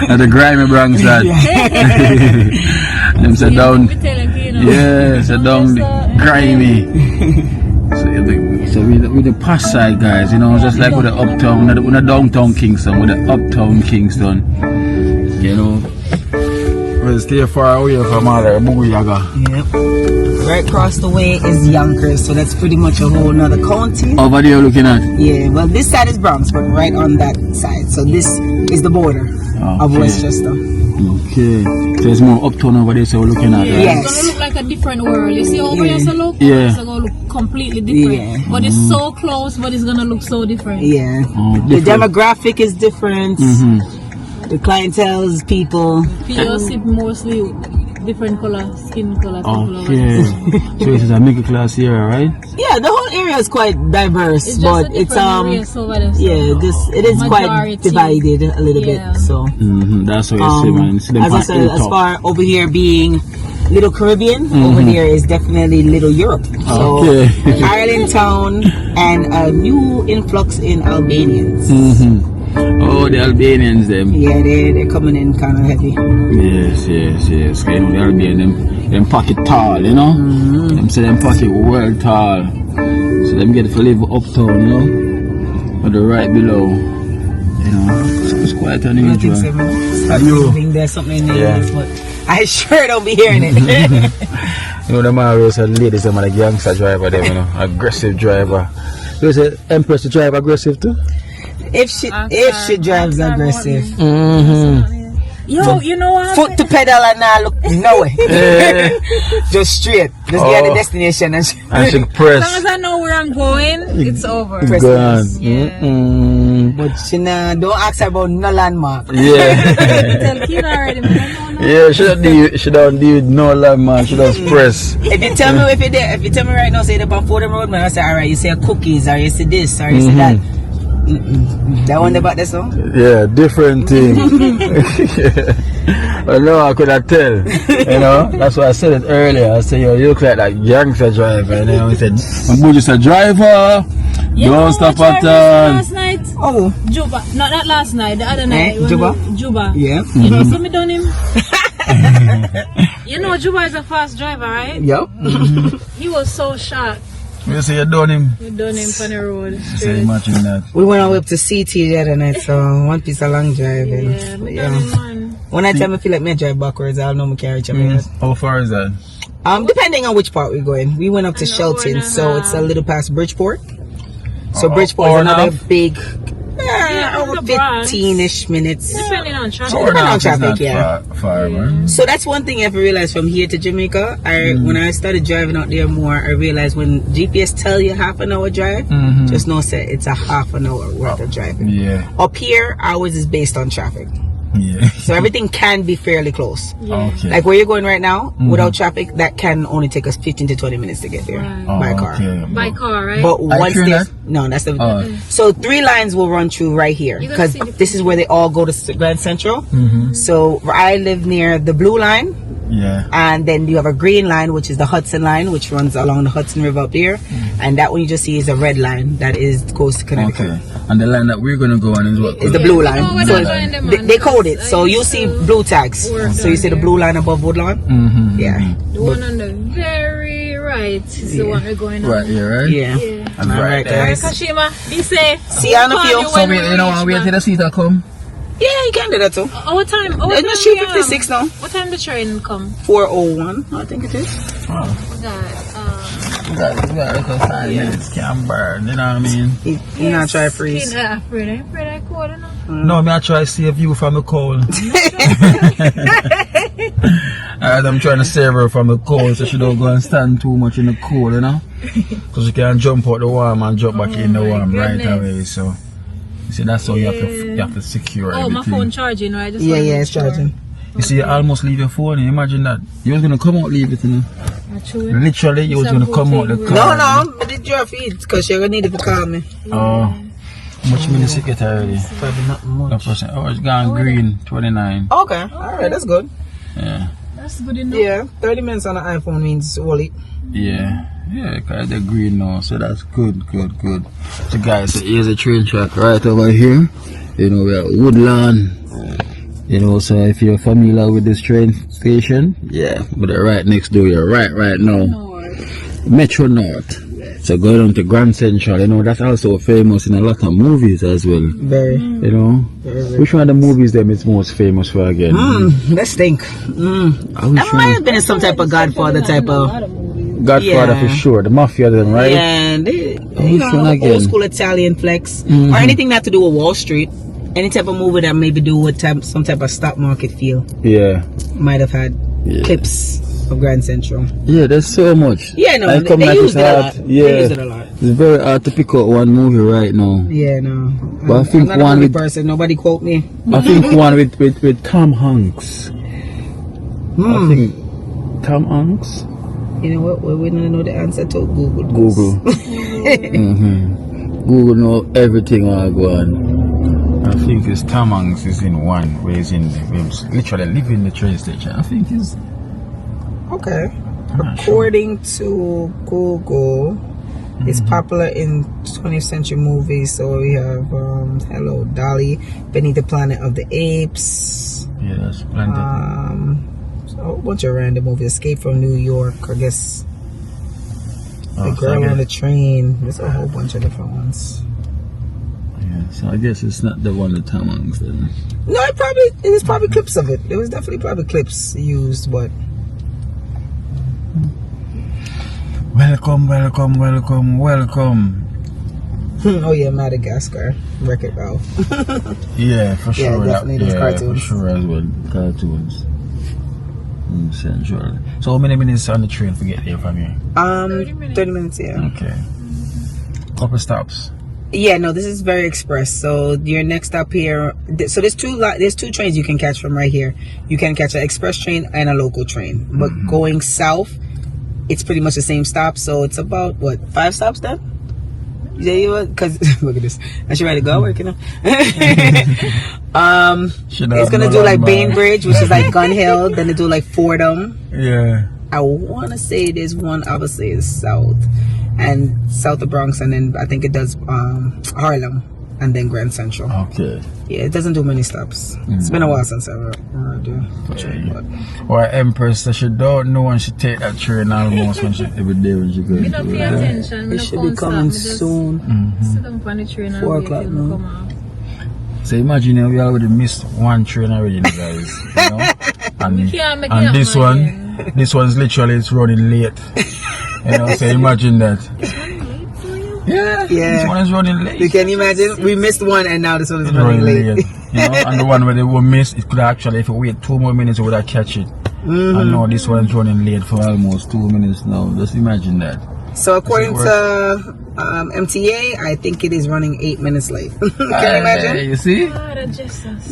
B: At the grimy Bronx that. Them say down. Yeah, say down the grimy. So with the past side guys, you know, just like with the uptown, with the downtown Kingston, with the uptown Kingston. You know. We'll stay far away from all the Buguyaga.
H: Yep. Right across the way is Yonkers, so that's pretty much a whole nother county.
B: Over there looking at?
H: Yeah, well this side is Bronx, but right on that side. So this is the border of Westchester.
B: Okay. So it's more uptown over there, so we're looking at. Right?
H: Yes.
C: It's gonna look like a different world. You see over here, so look,
B: Yeah.
C: it's gonna look completely different.
H: Yeah.
C: But it's so close, but it's gonna look so different.
H: Yeah.
B: Oh,
H: The
B: different.
H: demographic is different. The clientele's people.
C: People see mostly different color, skin color.
B: Okay. So this is a middle class area, right?
H: Yeah, the whole area is quite diverse,
C: It's just
H: but
C: a
H: it's
C: different race over there, so
H: yeah, it is quite
C: majority.
H: divided a little
C: Yeah.
H: bit. So
B: That's what you see, man. See them
H: as I
B: on
H: said, as
B: hilltop.
H: far over here being Little Caribbean, over there is definitely Little Europe. So
B: Okay.
H: Ireland town and a new influx in Albanians.
B: Oh, the Albanians, them.
H: Yeah, they're coming in kind of heavy.
B: Yes. You know, the Albanians, them pocket tall, you know? Them say them pocket well tall. So them get to live uptown, you know? Or the right below. You know, it's quite
H: I think
B: unusual.
H: so.
B: Are you?
H: There's something in there,
B: Yeah.
H: but I sure don't be hearing it.
B: You know, them always say ladies, them are like youngster driver, them, you know, aggressive driver. You say Empress to drive aggressive too?
H: If she drives aggressive,
C: Yo, you know what?
H: foot to pedal and now look nowhere. Just straight. Just get the
B: Oh.
H: destination and
B: And she
C: As long
B: press.
C: as I know where I'm going, it's over.
H: press
B: Gone.
C: Yeah.
H: But she don't ask her about no landmark.
B: Yeah.
C: Tell Kina already, man. No.
B: Yeah, she don't deal with no landmark, she does press.
H: If you tell me if you tell me right now, say up on Fordham Road, man, I say alright, you say cookies or you say this or you say that. That one about this song?
B: Yeah, different thing. I know I could have tell. You know, that's why I said it earlier. I said, yo, you look like that youngster driver. And then I said, I'm just a driver. Don't stop at
C: last night.
H: Oh.
C: Juba. Not that last night, the other night. when
H: Juba?
C: Juba.
H: Yeah.
C: You know, so me done him. You know, Juba is a fast driver, right?
H: Yep.
C: He was so shocked.
B: You say you done him.
C: We done him on the road.
B: Say
C: straight.
B: imagine that.
H: We went all the way up to CT the other night, so one piece of long drive.
C: Yeah, we done him, man.
H: When I tell me feel like me drive backwards, I'll know me can reach up here.
B: How far is that?
H: Depending on which part we're going. We went up to Shelton, so it's a little past Bridgeport. So Bridgeport is
B: hour and a
H: another
B: half?
H: big, hour 15-ish minutes.
E: Depending on traffic.
H: Depending on traffic, yeah.
B: Far, man.
H: So that's one thing you have to realize from here to Jamaica. When I started driving out there more, I realized when GPS tell you half an hour drive, just know say it's a half an hour worth of driving.
B: Yeah.
H: Up here, ours is based on traffic.
B: Yeah.
H: So everything can be fairly close.
B: Okay.
H: Like where you're going right now, without traffic, that can only take us 15 to 20 minutes to get there by car.
B: Okay.
E: By car, right?
H: But once
B: sure
H: there's
B: that?
H: no, that's the so 3 lines will run through right here because this is where they all go to Grand Central. So I live near the blue line.
B: Yeah.
H: And then you have a green line, which is the Hudson line, which runs along the Hudson River up there. And that one you just see is a red line that goes to Connecticut.
B: Okay. And the line that we're gonna go on is what?
H: Is the blue line.
E: No,
H: So
E: them
H: they code it. So you see blue tags. So you see the blue line above Woodlawn? Yeah.
E: The one on the very right is the one we're going on.
B: Right here, right?
H: Yeah.
B: And right there.
H: guys.
E: Kashima, be safe.
H: See you on a few.
B: So you know what? Wait till the seat come.
H: Yeah, you can do that too.
E: What time?
H: It's not shoot 56 now.
E: What time the train come?
H: 4:01, I think it is.
B: We got like 5 minutes, can't burn, you know what I mean?
H: You not try to freeze.
E: Afraid I cold enough.
B: No, me I try to save you from the cold. Alright, I'm trying to save her from the cold so she don't go and stand too much in the cold, you know? Because she can jump out the warm and jump back in the warm right away, so. You see, that's how you have to secure everything.
E: My phone charging, right?
H: Yeah, it's charging.
B: You see, you almost leave your phone. Imagine that. You was going to come out leave it, you know?
E: Actually.
B: Literally, you was going to come out the car.
H: No, but did your feet because you're going to need it to call me.
B: Oh. How much minutes you get already?
H: Probably not much.
B: Oh, it's gone green, 29.
H: Okay, alright, that's good.
B: Yeah.
E: That's good enough.
H: Yeah, 30 minutes on the iPhone means only.
B: Yeah. Yeah, because they're green now, so that's good. So guys, so here's a train track right over here. You know, we're at Woodlawn. You know, so if you're familiar with this train station, yeah, but they're right next door. You're right now. Metro North. So going on to Grand Central, you know, that's also famous in a lot of movies as well.
H: Very.
B: You know, which one of the movies them is most famous for again?
H: Let's think. That might have been in some type of Godfather type of.
B: Godfather for sure, the mafia then, right?
H: Yeah, and old school Italian flex or anything that to do with Wall Street. Any type of movie that maybe do with some type of stock market feel.
B: Yeah.
H: Might have had clips of Grand Central.
B: Yeah, there's so much.
H: Yeah, no, they used it a lot.
B: Yeah.
H: They used it a lot.
B: It's very hard to pick out one movie right now.
H: Yeah, no.
B: But I think
H: I'm not
B: one
H: a
B: with
H: person. Nobody quote me.
B: I think one with Tom Hanks. I think Tom Hanks.
H: You know what? We don't know the answer to Google.
B: Google know everything I go on. I think it's Tom Hanks is in one where he's literally living in the train station. I think he's
H: okay. According to Google, it's popular in 20th century movies. So we have Hello Dolly, Beneath the Planet of the Apes.
B: Yeah, that's plenty.
H: A whole bunch of random movies. Escape from New York, I guess. The Girl on the Train. There's a whole bunch of different ones.
B: Yeah, so I guess it's not the one with Tom Hanks then.
H: No, it's probably clips of it. There was definitely probably clips used, but
B: welcome.
H: Oh yeah, Madagascar, Wreck-It Ralph.
B: Yeah, for sure.
H: Yeah, definitely those cartoons.
B: For sure as well, cartoons. Central. So how many minutes on the train to get there from here?
H: 30 minutes, yeah.
B: Okay. Couple stops.
H: Yeah, no, this is very express. So your next stop here. So there's two trains you can catch from right here. You can catch an express train and a local train. But going south, it's pretty much the same stop. So it's about what 5 stops then? Yeah, you would, cause look at this. I should ready to go working. It's gonna do like Bainbridge, which is like Gun Hill. Then it do like Fordham.
B: Yeah.
H: I want to say there's one obviously is south of Bronx, and then I think it does Harlem, and then Grand Central.
B: Okay.
H: Yeah, it doesn't do many stops. It's been a while since I do.
B: Or Empress, so she don't know when she take that train almost every day when she goes.
E: You don't pay attention.
H: It should be coming soon.
E: Sit down on the train and
H: 4
E: wait
H: o'clock
E: till
H: now.
E: it come out.
B: So imagine we already missed one train already, guys. You know? And this one, this one's literally it's running late. You know, so imagine that. Yeah. This one is running late.
H: You can imagine? We missed one and now this one is running late.
B: You know, and the one where they were missed, it could actually, if we wait 2 more minutes, we would have catch it. And now this one is running late for almost 2 minutes now. Just imagine that.
H: So according to MTA, I think it is running 8 minutes late. Can you imagine?
B: You see?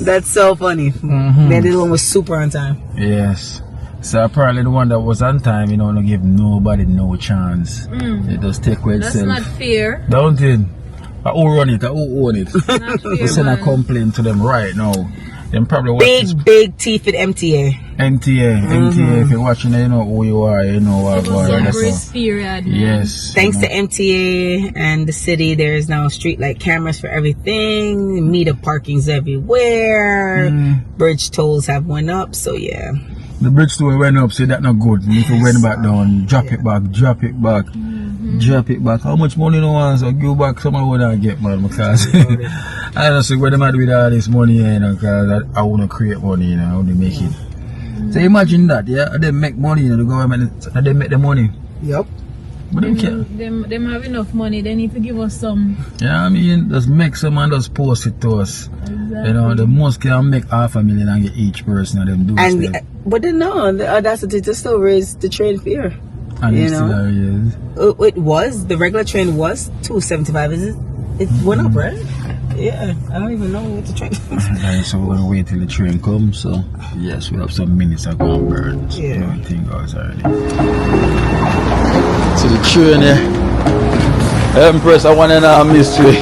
H: That's so funny. Then this one was super on time.
B: Yes. So apparently the one that was on time, you know, don't give nobody no chance. It just take away itself.
C: That's not fair.
B: Don't it? Who run it? Who own it? We send a complaint to them right now. Them probably watch
H: big teeth with MTA.
B: MTA, if you're watching it, you know who you are, you know what going on.
C: Grace period.
B: Yes.
H: Thanks to MTA and the city, there is now street light cameras for everything. Meter parkings everywhere. Bridge tolls have went up, so yeah.
B: The bridge toll went up, so that's not good. You need to went back down, drop it back. Drop it back. How much money you want? So give back some of what I get, man, because I don't see what am I do with all this money, you know, because I want to create money, you know, I want to make it. So imagine that, yeah, they make money, you know, the government, they make the money.
H: Yep.
B: But they care.
C: Them have enough money, they need to give us some.
B: Yeah, I mean, just make some and just post it to us. Exactly. You know, the most can make $500,000 and get each person of them do it.
H: But then no, the audacity to still raise the train fare.
B: And
H: you know, it was, the regular train was $2.75, is it? It went up, right? Yeah, I don't even know what the train
B: is. So we're gonna wait till the train comes. So yes, we have some minutes to go and burn. So everything goes already. So the train here, Empress, I want to miss you.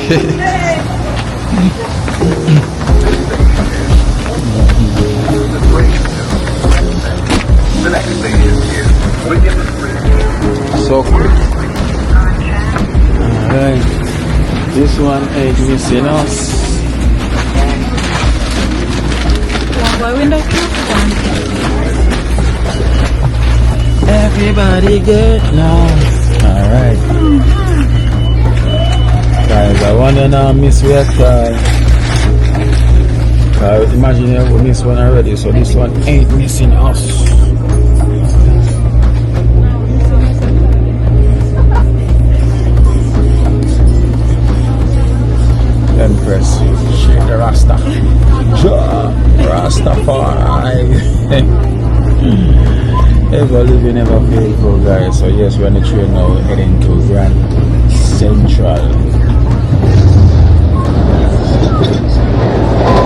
B: So quick. Alright. This one ain't missing us. Everybody get lost. Alright. Guys, I wanna now miss your car. Imagine we missed one already, so this one ain't missing us. Empress, shake the Rasta. Rastafari. Ever living, ever faithful, guys. So yes, we're on the train now, heading to Grand Central.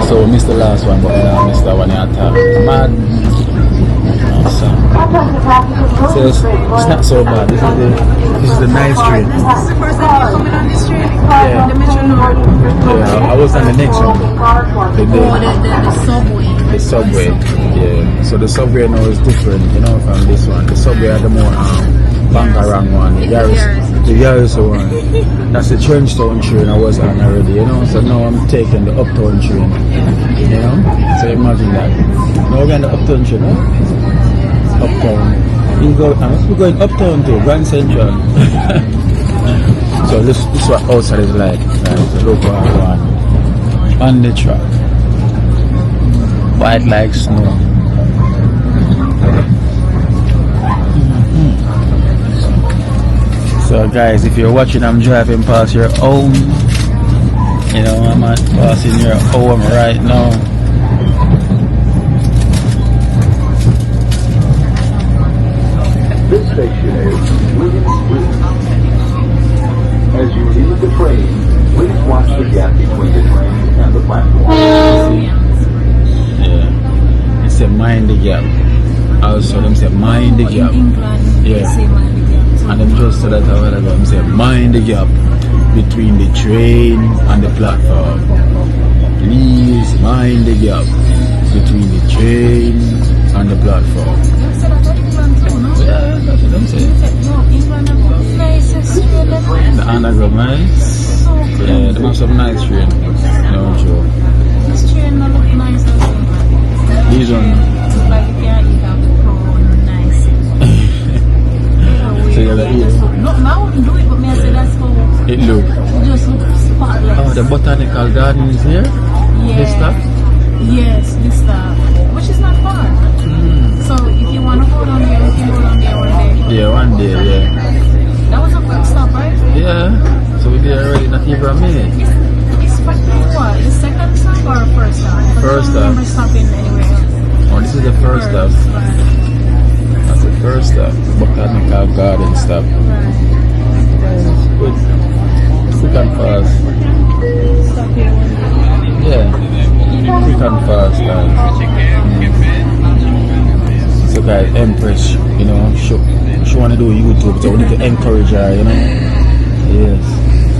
B: So we missed the last one, but we missed that one at mad. Awesome. So it's not so bad. This is the nice train.
C: This is the first time you're coming on this train? Yeah. The Metro North.
B: Yeah, I was on the next one.
C: The subway.
B: The subway. Yeah. So the subway now is different, you know, from this one. The subway had the more Bangarang one, the Yaris one. That's the Trenchtown train I was on already, you know. So now I'm taking the Uptown train. You know? So imagine that. Now we're on the Uptown train, huh? Uptown. We're going uptown to Grand Central. So this is what outside is like the local one. On the track. White like snow. So guys, if you're watching, I'm driving past your home. You know, I'm passing your home right now.
I: This station is Williams. As you leave the train, please watch the gap between the train and the platform.
B: Yeah. It said mind the gap. Also, them said mind the gap. Yeah. And them just said that a while ago. Them said mind the gap between the train and the platform. Please mind the gap between the train and the platform. Yeah, that's what I'm saying. The underground, nice. Yeah, they have some nice train. No joke.
C: This train not look nice.
B: These one.
C: Like if you eat out the prawn, nice.
B: So you're like,
C: no, I wouldn't do it, but me I say that's how
B: it look.
C: It just looks spotless.
B: Oh, the botanical garden is here?
C: Yeah.
B: This stuff?
C: Yes, this stuff. Which is not far. So if you want to go down there, you can go down there one day.
B: Yeah, one day, yeah.
C: That was a quick stop, right?
B: Yeah. So we're there already, not even a minute.
C: It's what? The second stop or first stop?
B: First
C: I don't remember
B: stop.
C: stopping anywhere else.
B: Oh, this is the first stop.
C: Right.
B: That's the first stop. Botanical Garden stop. Good. Quick and fast.
C: Stop here one day.
B: Yeah. Quick and fast, guys. So guys, Empress, you know, she wanna do YouTube, so we need to encourage her, you know. Yes.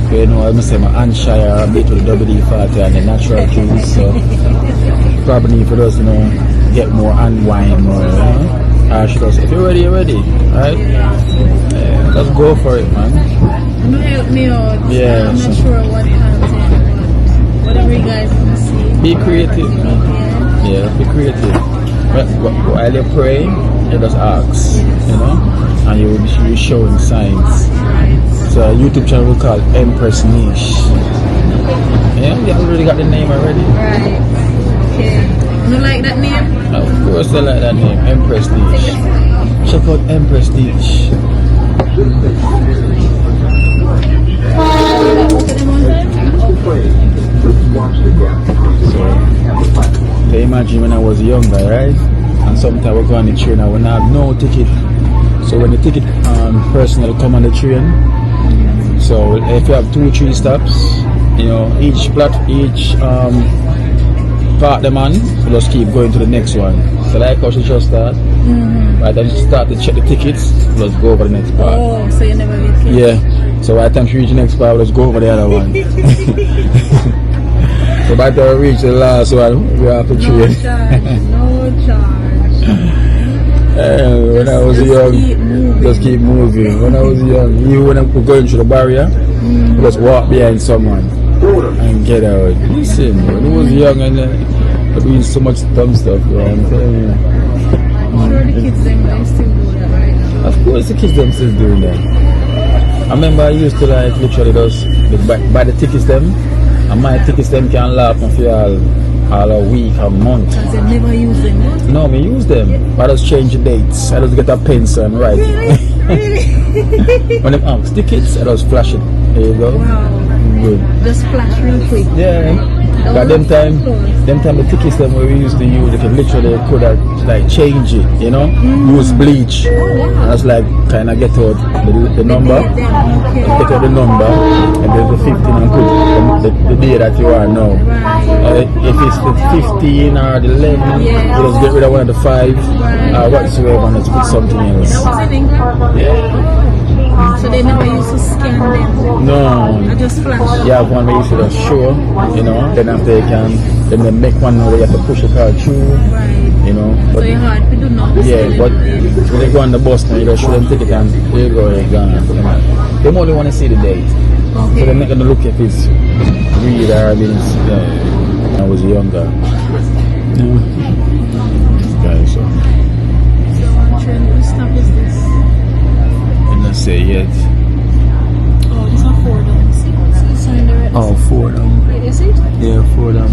B: So, you know, I must say my aunt Shire a bit with the WD-40 and the natural juice, so probably need for us, you know, get more unwind more, you know. She goes, if you're ready, you're ready, right? Yeah, let's go for it, man.
C: You help me out.
B: Yeah,
C: I'm
B: so-
C: not sure what content, but whatever you guys want to see.
B: Be creative, man.
C: Yeah.
B: Yeah, be creative. But while you're praying, you just ask, you know, and you will be showing signs. So a YouTube channel called Empress Niche. Yeah, you already got the name already.
C: Right. Okay. You like that name?
B: Of course I like that name, Empress Niche. Check out Empress Niche. So imagine when I was younger, right? And sometimes I go on the train, I would not have no ticket. So when the ticket personnel come on the train, so if you have 2-3 stops, you know, each part the man will just keep going to the next one. So like how she just start, by the time she start to check the tickets, let's go over the next part.
C: Oh, so you never get kicked?
B: Yeah. So by the time she reach the next part, let's go over the other one. So by the time we reach the last one, we have to
C: No
B: train.
C: charge. No charge.
B: When I was young, just keep moving. When I was young, even when I was going through the barrier, just walk behind someone and get out. Listen, when I was young and doing so much dumb stuff, you know what I'm telling you.
C: I'm sure the kids them they still do that right now.
B: Of course the kids them still doing that. I remember I used to like literally just buy the tickets them, and my tickets them can last me for all a week, a month.
C: Because they never use them, huh?
B: No, me use them. I just change the dates. I just get a pencil and write it. When them ask tickets, I just flash it. There you go.
C: Wow.
B: Good.
C: Just flash real quick.
B: Yeah. But them time the tickets them where we used to use, they can literally could have like change it, you know, use bleach. And that's like kind of get out the number, take out the number, and there's the 15 and put the day that you are now. If it's the 15 or the 11, you just get rid of one of the 5 whatsoever and just put something else.
C: That was in England?
B: Yeah.
C: So they never used to scan them?
B: No.
C: I just flash?
B: You have one where you should show, you know, then after you can, then they make one where you have to push the car through,
C: Right.
B: you know.
C: So
B: But
C: it's hard to do now?
B: yeah, but when they go on the bus now, you just show them ticket and there you go, you're gone. You know. They only want to see the date. So they're not going to look if it's real or means when I was younger. Guys, so.
C: So what train stop is this?
B: I'm not say yet.
C: Oh, this is a Fordham. See? It's sign there.
B: Oh, Fordham.
C: You see it?
B: Yeah, Fordham.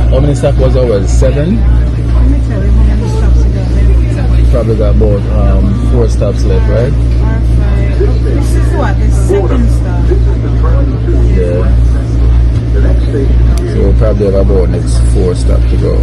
B: How many stops was ours? 7?
C: Let me tell you how many stops you got left.
B: Probably got about 4 stops left, right?
C: Or 5. This is what? The second stop.
B: Yeah. So we'll probably have about next 4 stops to go.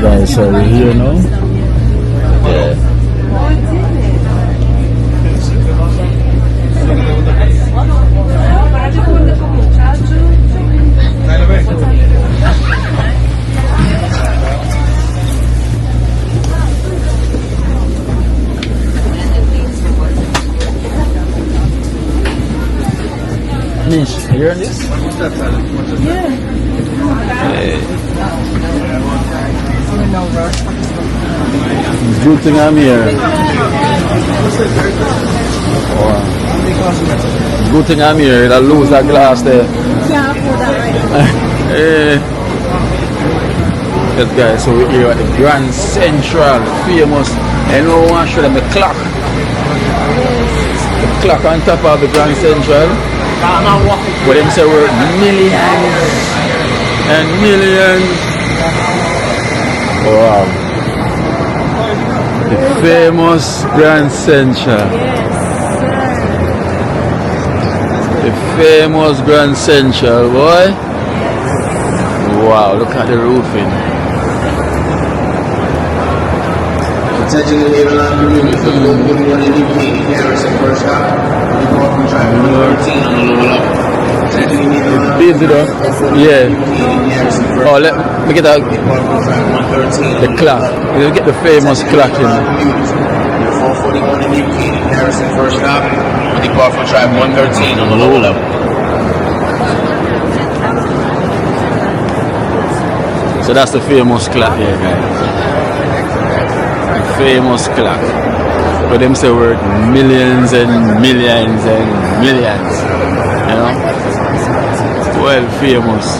B: guys, so we're here now. Yeah. Nish, you hearing this? Good thing I'm here. Wow. Good thing I'm here. I lose that glass there. Yes, guys. So we're here at the Grand Central, famous. And we want to show them the clock. The clock on top of the Grand Central. But them say we're millions and millions. Wow. The famous Grand Central. The famous Grand Central, boy. Wow, look at the roofing.
J: Attention to Airline community for the local 41 NDP, Harrison first stop. Depart from track 113 on the lower level. Attention to Airline
B: Busy though? Yeah. Oh, let me get that. The clock. We'll get the famous clock in.
J: 441 NDP, Harrison first stop. Depart from track 113 on the lower level.
B: So that's the famous clock here, guys. Famous clock. But them say worth millions and millions and millions. You know? Well famous.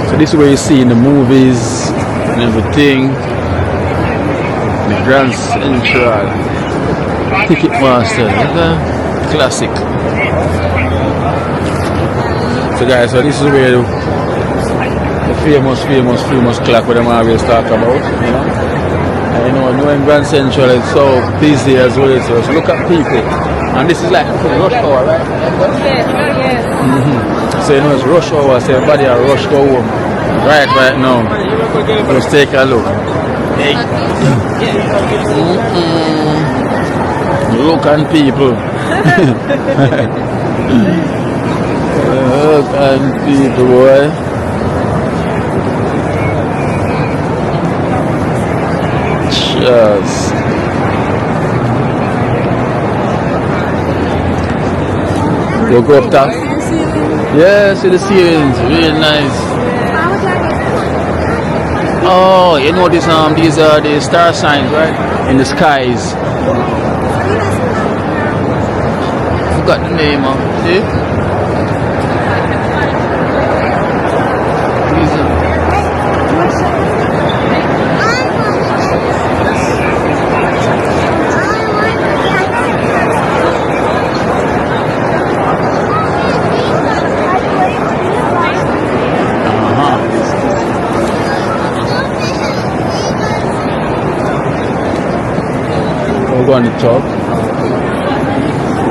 B: So this is where you see in the movies and everything. The Grand Central Ticketmaster. Classic. So guys, so this is where the famous clock where them always talk about, you know. You know, knowing Grand Central is so busy as well, so look at people. And this is like rush hour, right?
C: Yes.
B: So you know it's rush hour, so everybody are rush go home. Right now. Let's take a look. Look at people. Look at people, boy. Yes. We'll go up top. Yeah, see the ceilings, really nice. Oh, you know these are the star signs, right? In the skies. Forgot the name of see? Go on the top.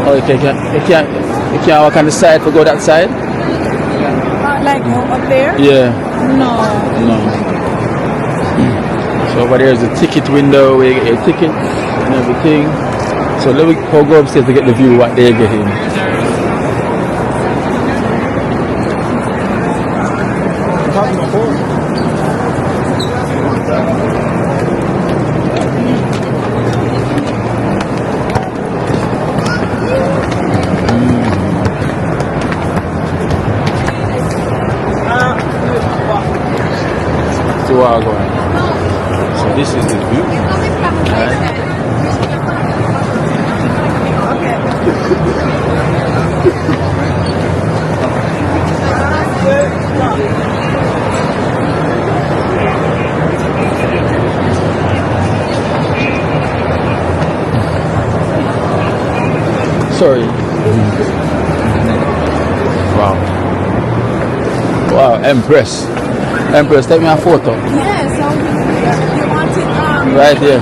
B: Oh, you can't walk on the side to go that side?
C: Like up there?
B: Yeah.
C: No.
B: So over there is the ticket window where you get a ticket and everything. So let me go upstairs to get the view what they're getting. So this is the view. Sorry. Wow, Empress. Empress, take me a photo.
C: Yes, you want it
B: Right here.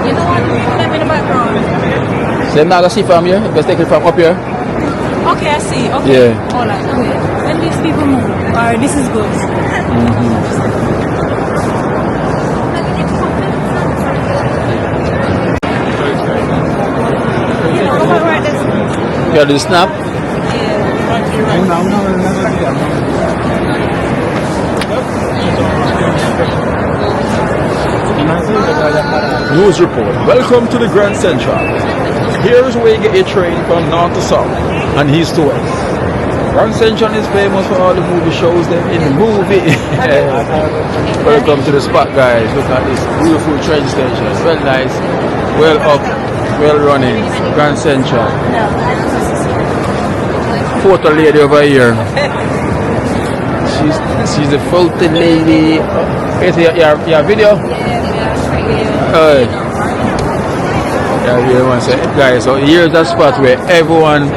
C: You don't want to put them in the background.
B: So I'm not gonna see from here, just take it from up here.
C: Okay, I see. Okay.
B: Yeah.
C: Alright, okay. Let these people move. Alright, this is good.
B: gotta do the snap. News report. Welcome to the Grand Central. Here is where you get your train from north to south and east to west. Grand Central is famous for all the movie shows them in the movie. Welcome to the spot, guys. Look at this beautiful train station. It's well nice, well up, well running. Grand Central. Photo lady over here. She's the photo lady. Is your video? Yeah, one second. Guys, so here's a spot where everyone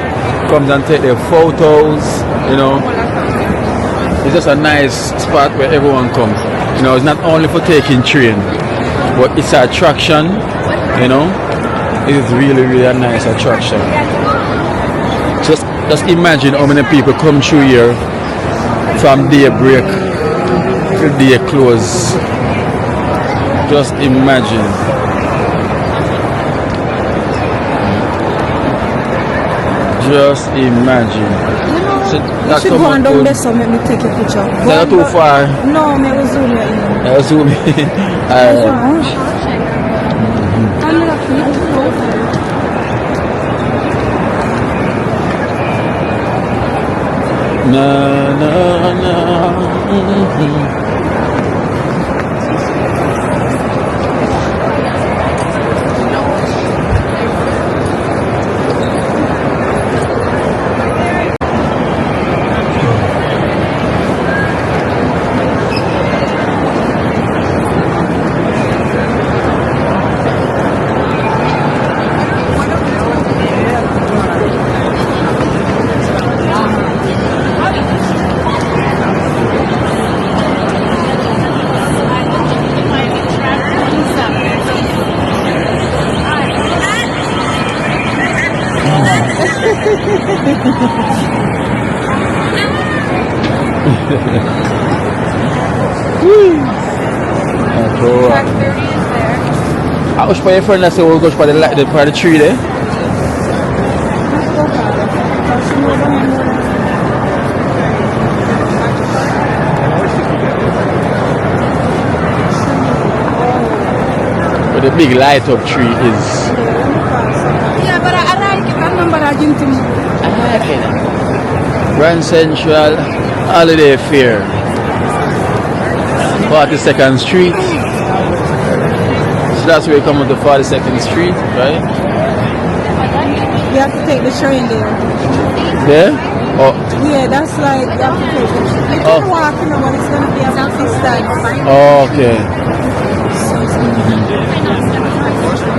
B: comes and take their photos, you know. It's just a nice spot where everyone comes. You know, it's not only for taking train, but it's an attraction, you know. It's really a nice attraction. Just imagine how many people come through here from daybreak till day close. Just imagine. Just imagine. So
C: You should go and down there so let me take a picture.
B: Not too far.
C: No, me will zoom you in.
B: I'll zoom in. Alright. Na. I was for your friend that said we'll go for the tree there. Where the big light up tree is.
C: Yeah, but I like it. I remember I didn't think.
B: I like it. Grand Central Holiday Fair. 42nd Street. So that's where you come to 42nd Street, right?
C: You have to take the train there.
B: There? Oh.
C: Yeah, that's like you have to take the train. You can walk, you know, but it's going to be a bit distance.
B: Oh, okay.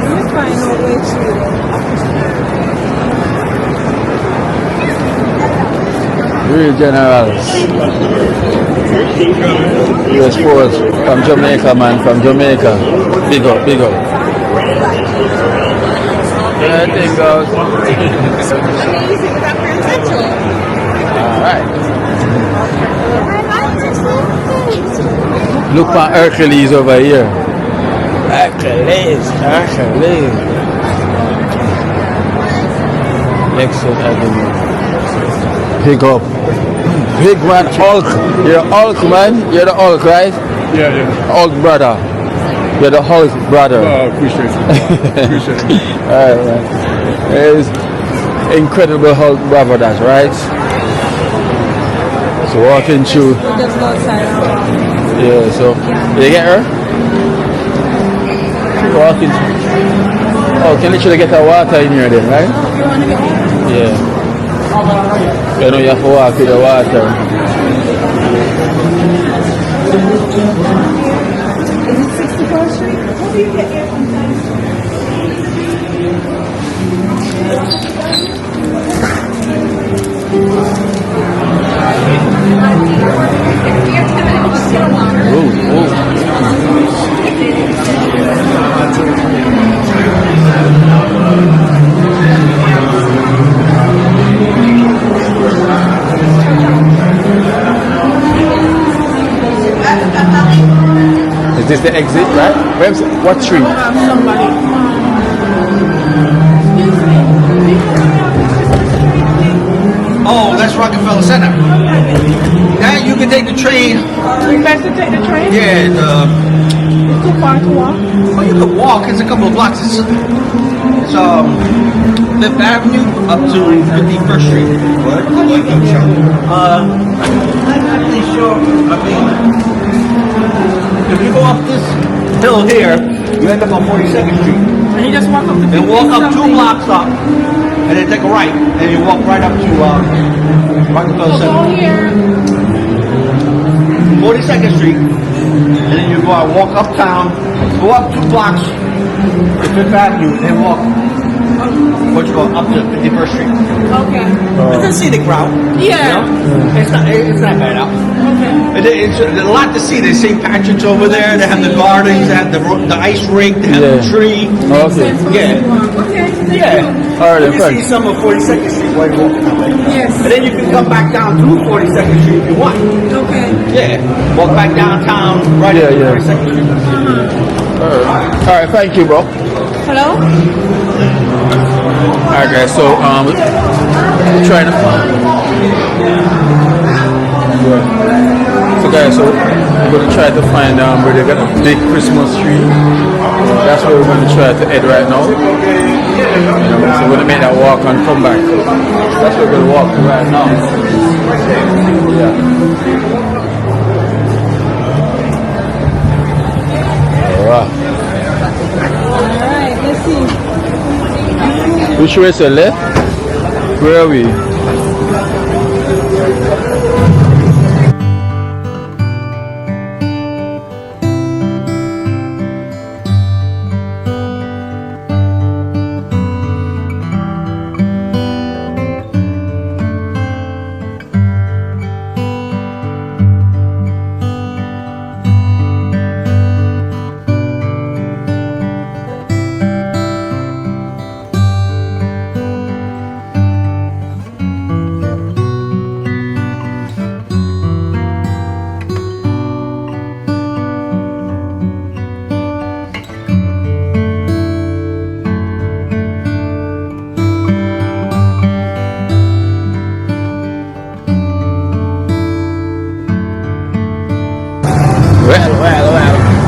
C: We'll find our way through there.
B: Real generals. US Force from Jamaica, man, from Jamaica. Big up, big up. There thing goes. Alright. Look for Hercules over here. Hercules. Excellent Avenue. Big up. Big man, Hulk. You're Hulk, man. You're the Hulk, right?
F: Yeah.
B: Hulk brother. You're the Hulk brother.
F: Oh, appreciate it.
B: Alright, man. There's incredible Hulk brother, that's right. So walking through.
C: Just go outside.
B: Yeah, so you get her? Walking. Oh, can literally get a water in here then, right?
C: You want to get one?
B: Yeah. You know you have to walk with the water.
C: Is it 64th Street? How do you get here sometimes?
B: Is this the exit, right? Where's what street?
C: Somebody. Excuse me.
J: Oh, that's Rockefeller Center. Yeah, you can take the train.
C: Best to take the train?
J: Yeah,
C: It's too far to walk.
J: well, you can walk. It's a couple of blocks. It's Fifth Avenue up to 51st Street. What? I'm not really sure. I mean, if you go up this hill here, you end up on 42nd Street.
C: And you just walk up the
J: And walk up 2 blocks up, and then take a right, and you walk right up to Rockefeller
C: So go
J: Center.
C: here.
J: 42nd Street, and then you go out, walk uptown, go up 2 blocks to Fifth Avenue, and walk. What you go up to 51st Street?
C: Okay.
J: You can see the crowd.
C: Yeah.
J: It's not bad out.
C: Okay.
J: And it's a lot to see. There's St. Patrick's over there. They have the gardens. They have the ice rink. They have the tree.
B: Okay.
J: Yeah.
C: Okay. Thank
J: Yeah.
C: you.
B: All right,
J: You can see
B: thanks.
J: some of 42nd Street while you're walking that way.
C: Yes.
J: And then you can come back down through 42nd Street if you want.
C: Okay.
J: Yeah. Walk back downtown right
B: Yeah,
J: into
B: yeah.
J: 42nd Street.
B: All right, thank you, bro.
C: Hello?
B: Alright guys, so trying to find. So guys, so we're gonna try to find where they got a big Christmas tree. That's where we're gonna try to head right now. So we're gonna make that walk and come back. That's where we're gonna walk to right now. Yeah. Alright.
C: Alright, let's see.
B: Which way is the left? Where are we?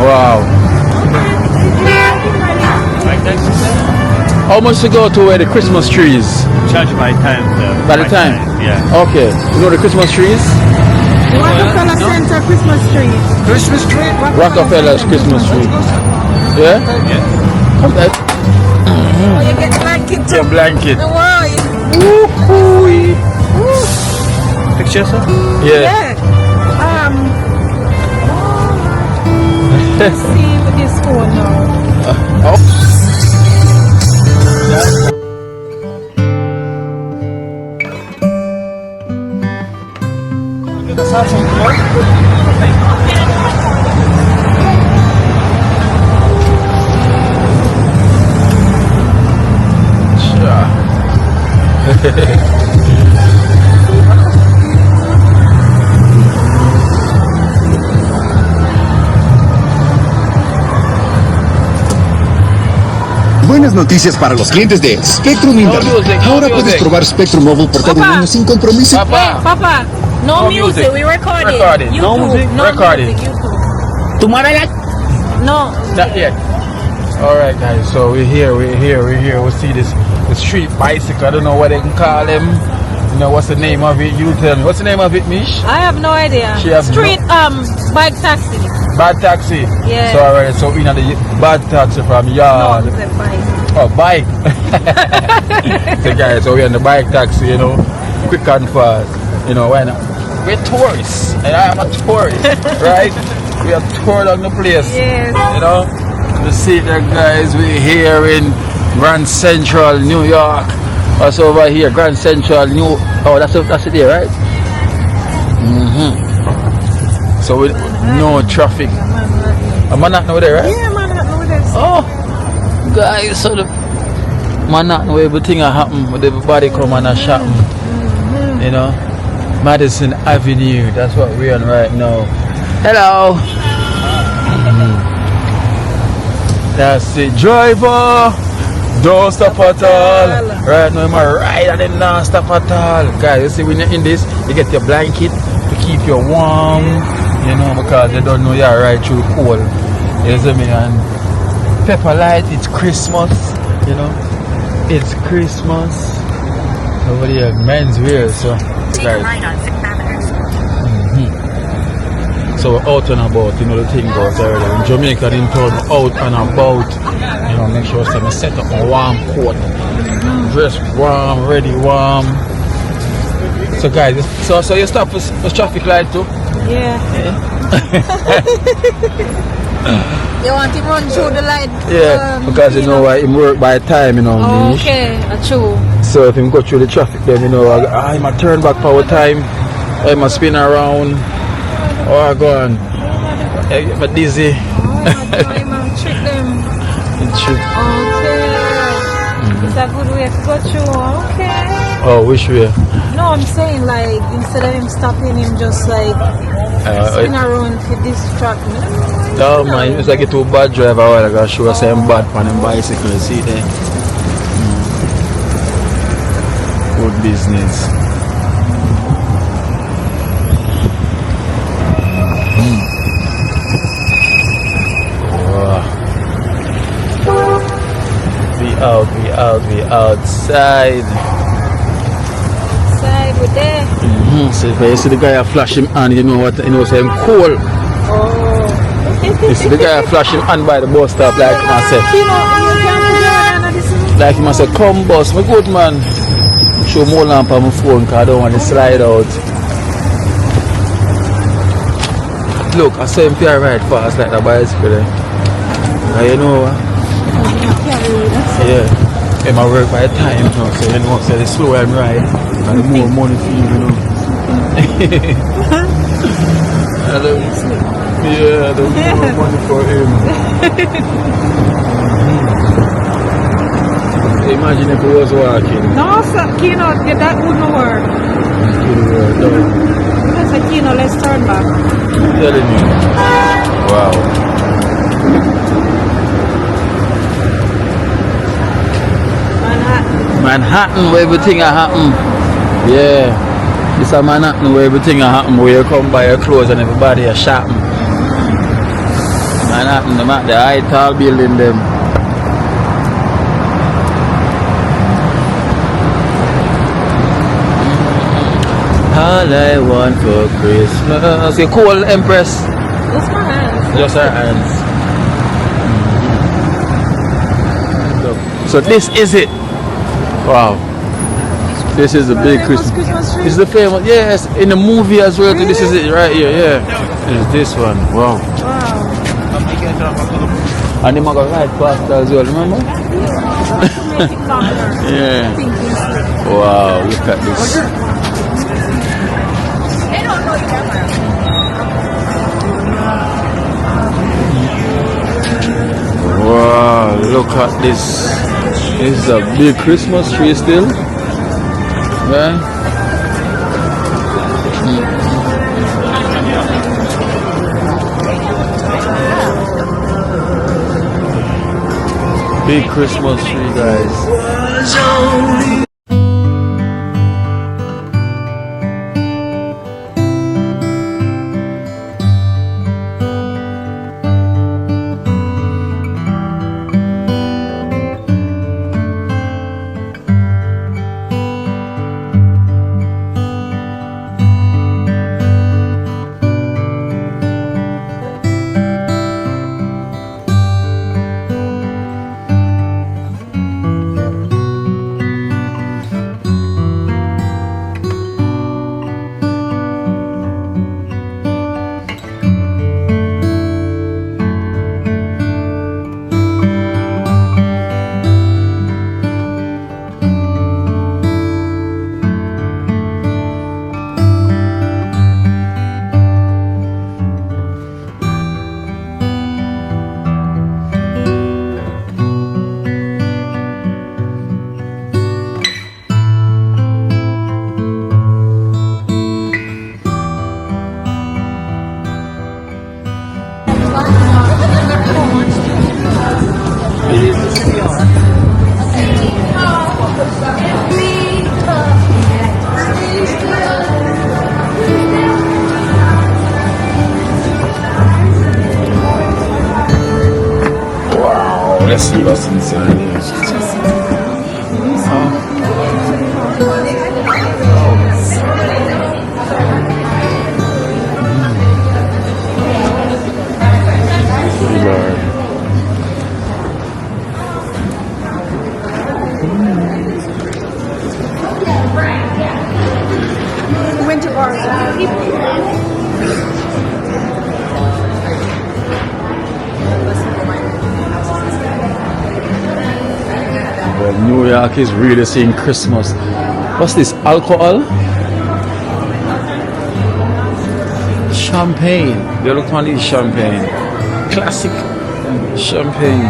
B: Wow. How much to go to where the Christmas trees?
D: Charge by time, sir.
B: By the time?
D: Yeah.
B: Okay. You know the Christmas trees?
C: Rockefeller Center Christmas tree.
J: Christmas tree?
B: Rockefeller's Christmas tree. Yeah?
D: Yeah.
B: Okay.
C: Oh, you get blanket too.
B: Your blanket.
C: Don't worry.
D: Picture, sir?
B: Yeah.
C: Yeah. Let's see with this phone now.
K: Buenas noticias para los clientes de Spectrum Internet. Ahora puedes probar Spectrum Mobile por todo un año sin compromiso.
B: Papa.
C: Papa, no,
B: No
C: music.
B: music.
C: We recording.
B: Recording.
C: YouTube.
B: No music?
C: No
B: Recording.
C: music. YouTube.
H: Tomorrow night.
C: No.
B: Not yet. Alright guys, so we're here. We see this street bicycle. I don't know what they can call them. You know, what's the name of it? You tell me. What's the name of it, Mish?
C: I have no idea.
B: She has
C: Street bike taxi.
B: Bad taxi.
C: Yeah.
B: So alright, so we know the bad taxi from
C: No,
B: yard.
C: it's a bike.
B: Oh, bike. So guys, so we're on the bike taxi, you know, quick and fast. You know, why not? We're tourists, and I am a tourist, right? We have toured on the place.
C: Yes.
B: You know, you see there, guys. We're here in Grand Central, New York. What's over here? Grand Central, New. Oh, that's it there, right? So with no traffic. Am I not know there, right?
C: Yeah, man, I know this.
B: Oh, guys, so the man not know everything that happen with everybody come and a shop. You know, Madison Avenue. That's what we're on right now. Hello. That's it, driver. Don't stop at all. Right now, I'm right and then not stop at all. Guys, you see when you're in this, you get your blanket to keep you warm, you know, because you don't know you're right through cold. You see me? And pepper light, it's Christmas, you know. It's Christmas. Over there, men's wear, so guys. So we're out and about, you know the thing goes already. In Jamaica, in town, out and about. You know, make sure I set up a warm coat. Dress warm, ready warm. So guys, so you stop for traffic light too?
C: Yeah. You want to run through the light?
B: Yeah, because you know why him work by time, you know.
C: Oh, okay, true.
B: So if him go through the traffic, then you know, I might turn back power time, I might spin around, or I go on. I get dizzy.
C: Oh, I might trick them.
B: Okay.
C: Is that good way to go through? Okay.
B: Oh, which way?
C: No, I'm saying like instead of him stopping him just like spin around to distract me.
B: No man, it's like a too bad driver a while ago. Show us him bad on him bicycle, see there. Good business. We outside.
C: Outside, we're there.
B: So if you see the guy flash him on, you know what, you know, say him cool.
C: Oh.
B: You see the guy flash him on by the bus stop, like I said. Like him I said, come bus, my good man. Show more lamp on my phone because I don't want to slide out. Look, I saw him here right fast like the bicycle there. You know, yeah. I work by time, you know, so you know, so the slower I'm right, and the more money for you, you know. Yeah, the more money for him. Imagine if he was walking.
C: No, sir, Kino, that wouldn't work. Because like, Kino, let's turn back.
B: I'm telling you. Wow. Manhattan, where everything happen. Yeah. It's a Manhattan where everything happen, where you come buy your clothes and everybody is shopping. Manhattan, the high tall building them. All I want for Christmas. You cool, Empress?
C: Just my hands.
B: Just her hands. So this is it. Wow. This is a big Christmas tree. This is the famous, yes, in the movie as well. Really? This is it right here, yeah. It's this one. Wow. And the mother right past as well, remember? Yeah. Wow, look at this. Wow, look at this. This is a big Christmas tree still. Yeah. Big Christmas tree, guys. let's see what's inside here. Lord.
C: Winter bars are
B: Well, New York is really seeing Christmas. What's this? Alcohol? Champagne. They look on this champagne. Classic champagne.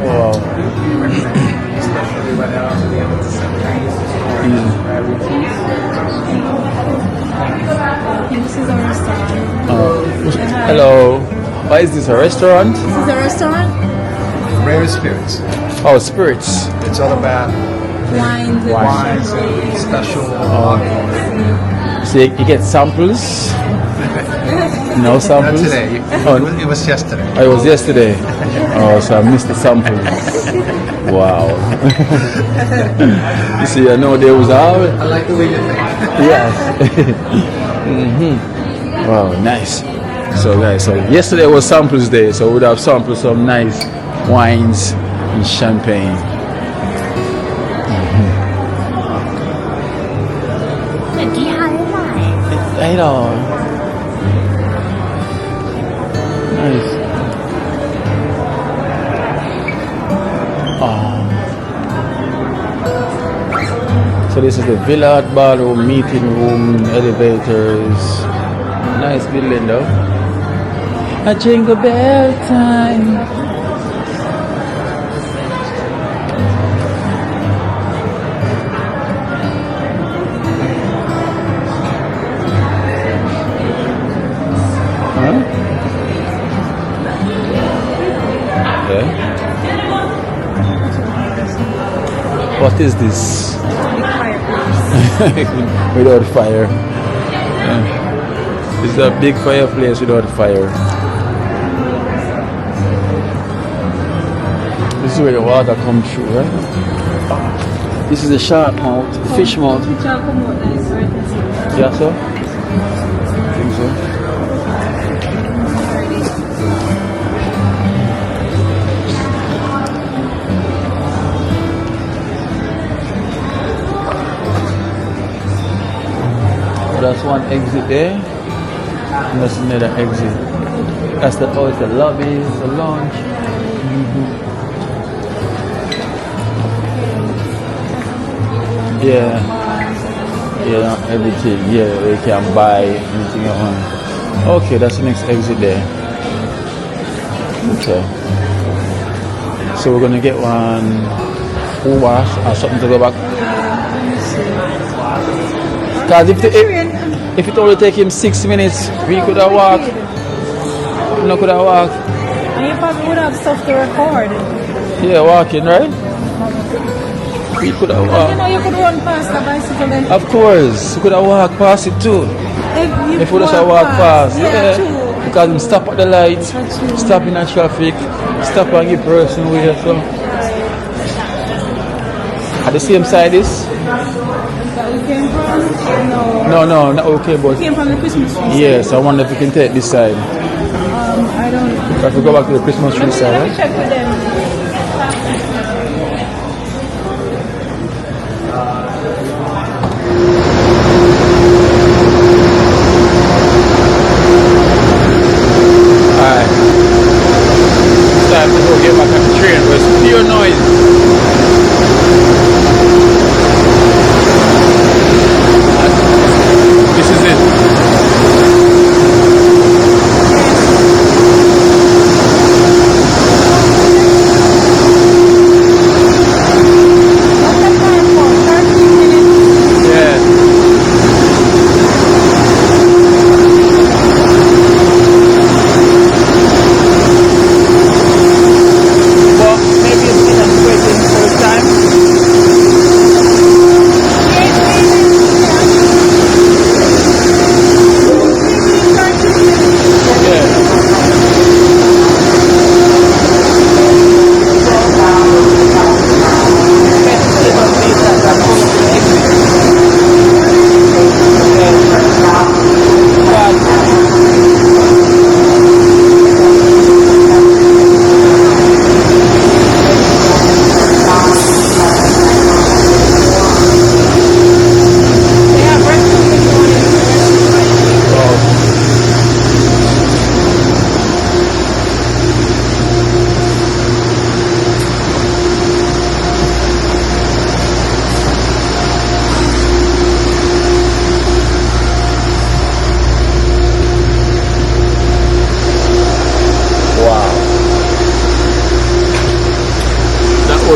B: Wow.
C: This is a restaurant.
B: Hello. Why is this a restaurant?
C: This is a restaurant?
F: Rare spirits.
B: Oh, spirits.
F: It's all about
C: Wines.
F: special.
B: So you get samples? No samples?
F: Not today. It was yesterday.
B: Oh, it was yesterday. Oh, so I missed the samples. Wow. You see, I know there was all.
F: I like the way you think.
B: Yes. Wow, nice. So guys, so yesterday was samples day, so we'd have sampled some nice wines and champagne. I know. Nice. So this is the villa, ballroom, meeting room, elevators. Nice building though. A jingle bell time. Huh? Okay. What is this? Without fire. It's a big fireplace without fire. This is where the water comes through, right? This is the shark mouth, the fish mouth. Yeah, so? I think so. That's one exit there, and that's another exit. That's the it's the lobby, it's the lounge. Yeah, everything. Yeah, you can buy anything you want. Okay, that's the next exit there. Okay, so we're gonna get one wash or something to go back. Because if it only take him 6 minutes, we could have walked. No, could have walked.
C: And you probably would have stuff to record.
B: Yeah, walking, right? We could have walked.
C: You know, you could run past the bicycle then.
B: Of course, we could have walked past it too. If we just walk past, yeah. Because we stop at the lights, stop in the traffic, stop and give person way. So. At the same side is? No, not okay, but
C: Came from the Christmas tree.
B: yes, I wonder if we can take this side.
C: I don't know.
B: If we go back to the Christmas tree side,
C: Let me
B: right?
C: check with them.
B: Alright. It's time to go get back on the train. It was pure noise. This is it.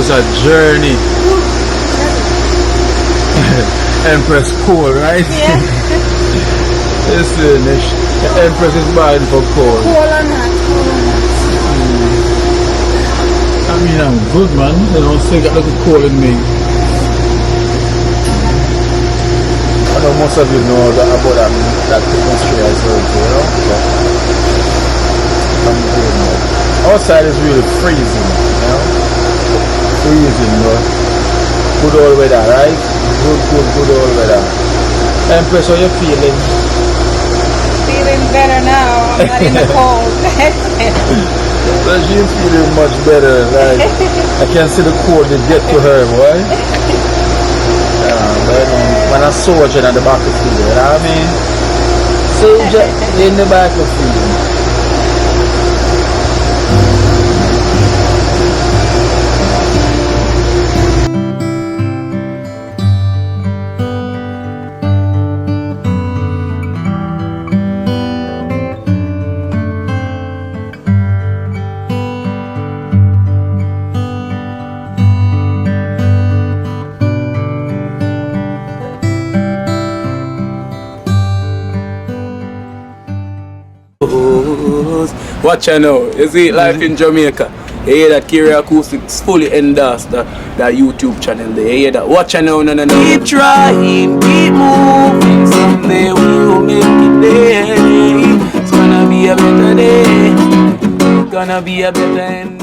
B: was a journey. Empress cool, right?
C: Yeah.
B: Listen, the Empress is buying for coal.
C: Cool or not?
B: I mean, I'm good, man. You know, still got a little coal in me. I know most of you know about that Christmas tree I sold to, you know? So, I'm good now. Outside is really freezing, you know? Freezing, but good old weather, right? Good old weather. Empress, how you feeling?
C: Feeling better now. I'm not in the cold.
B: So she's feeling much better. Like I can see the cold they get to her, boy. But when I saw her in the back of field, you know what I mean? Soldier in the back of field.
L: Watch out now, you see life in Jamaica. You hear that Kiri Acoustics fully endorsed that YouTube channel there. You hear that? Watch out now, no. Keep trying, keep moving. Someday we will make it there. It's gonna be a better day. Gonna be a better end.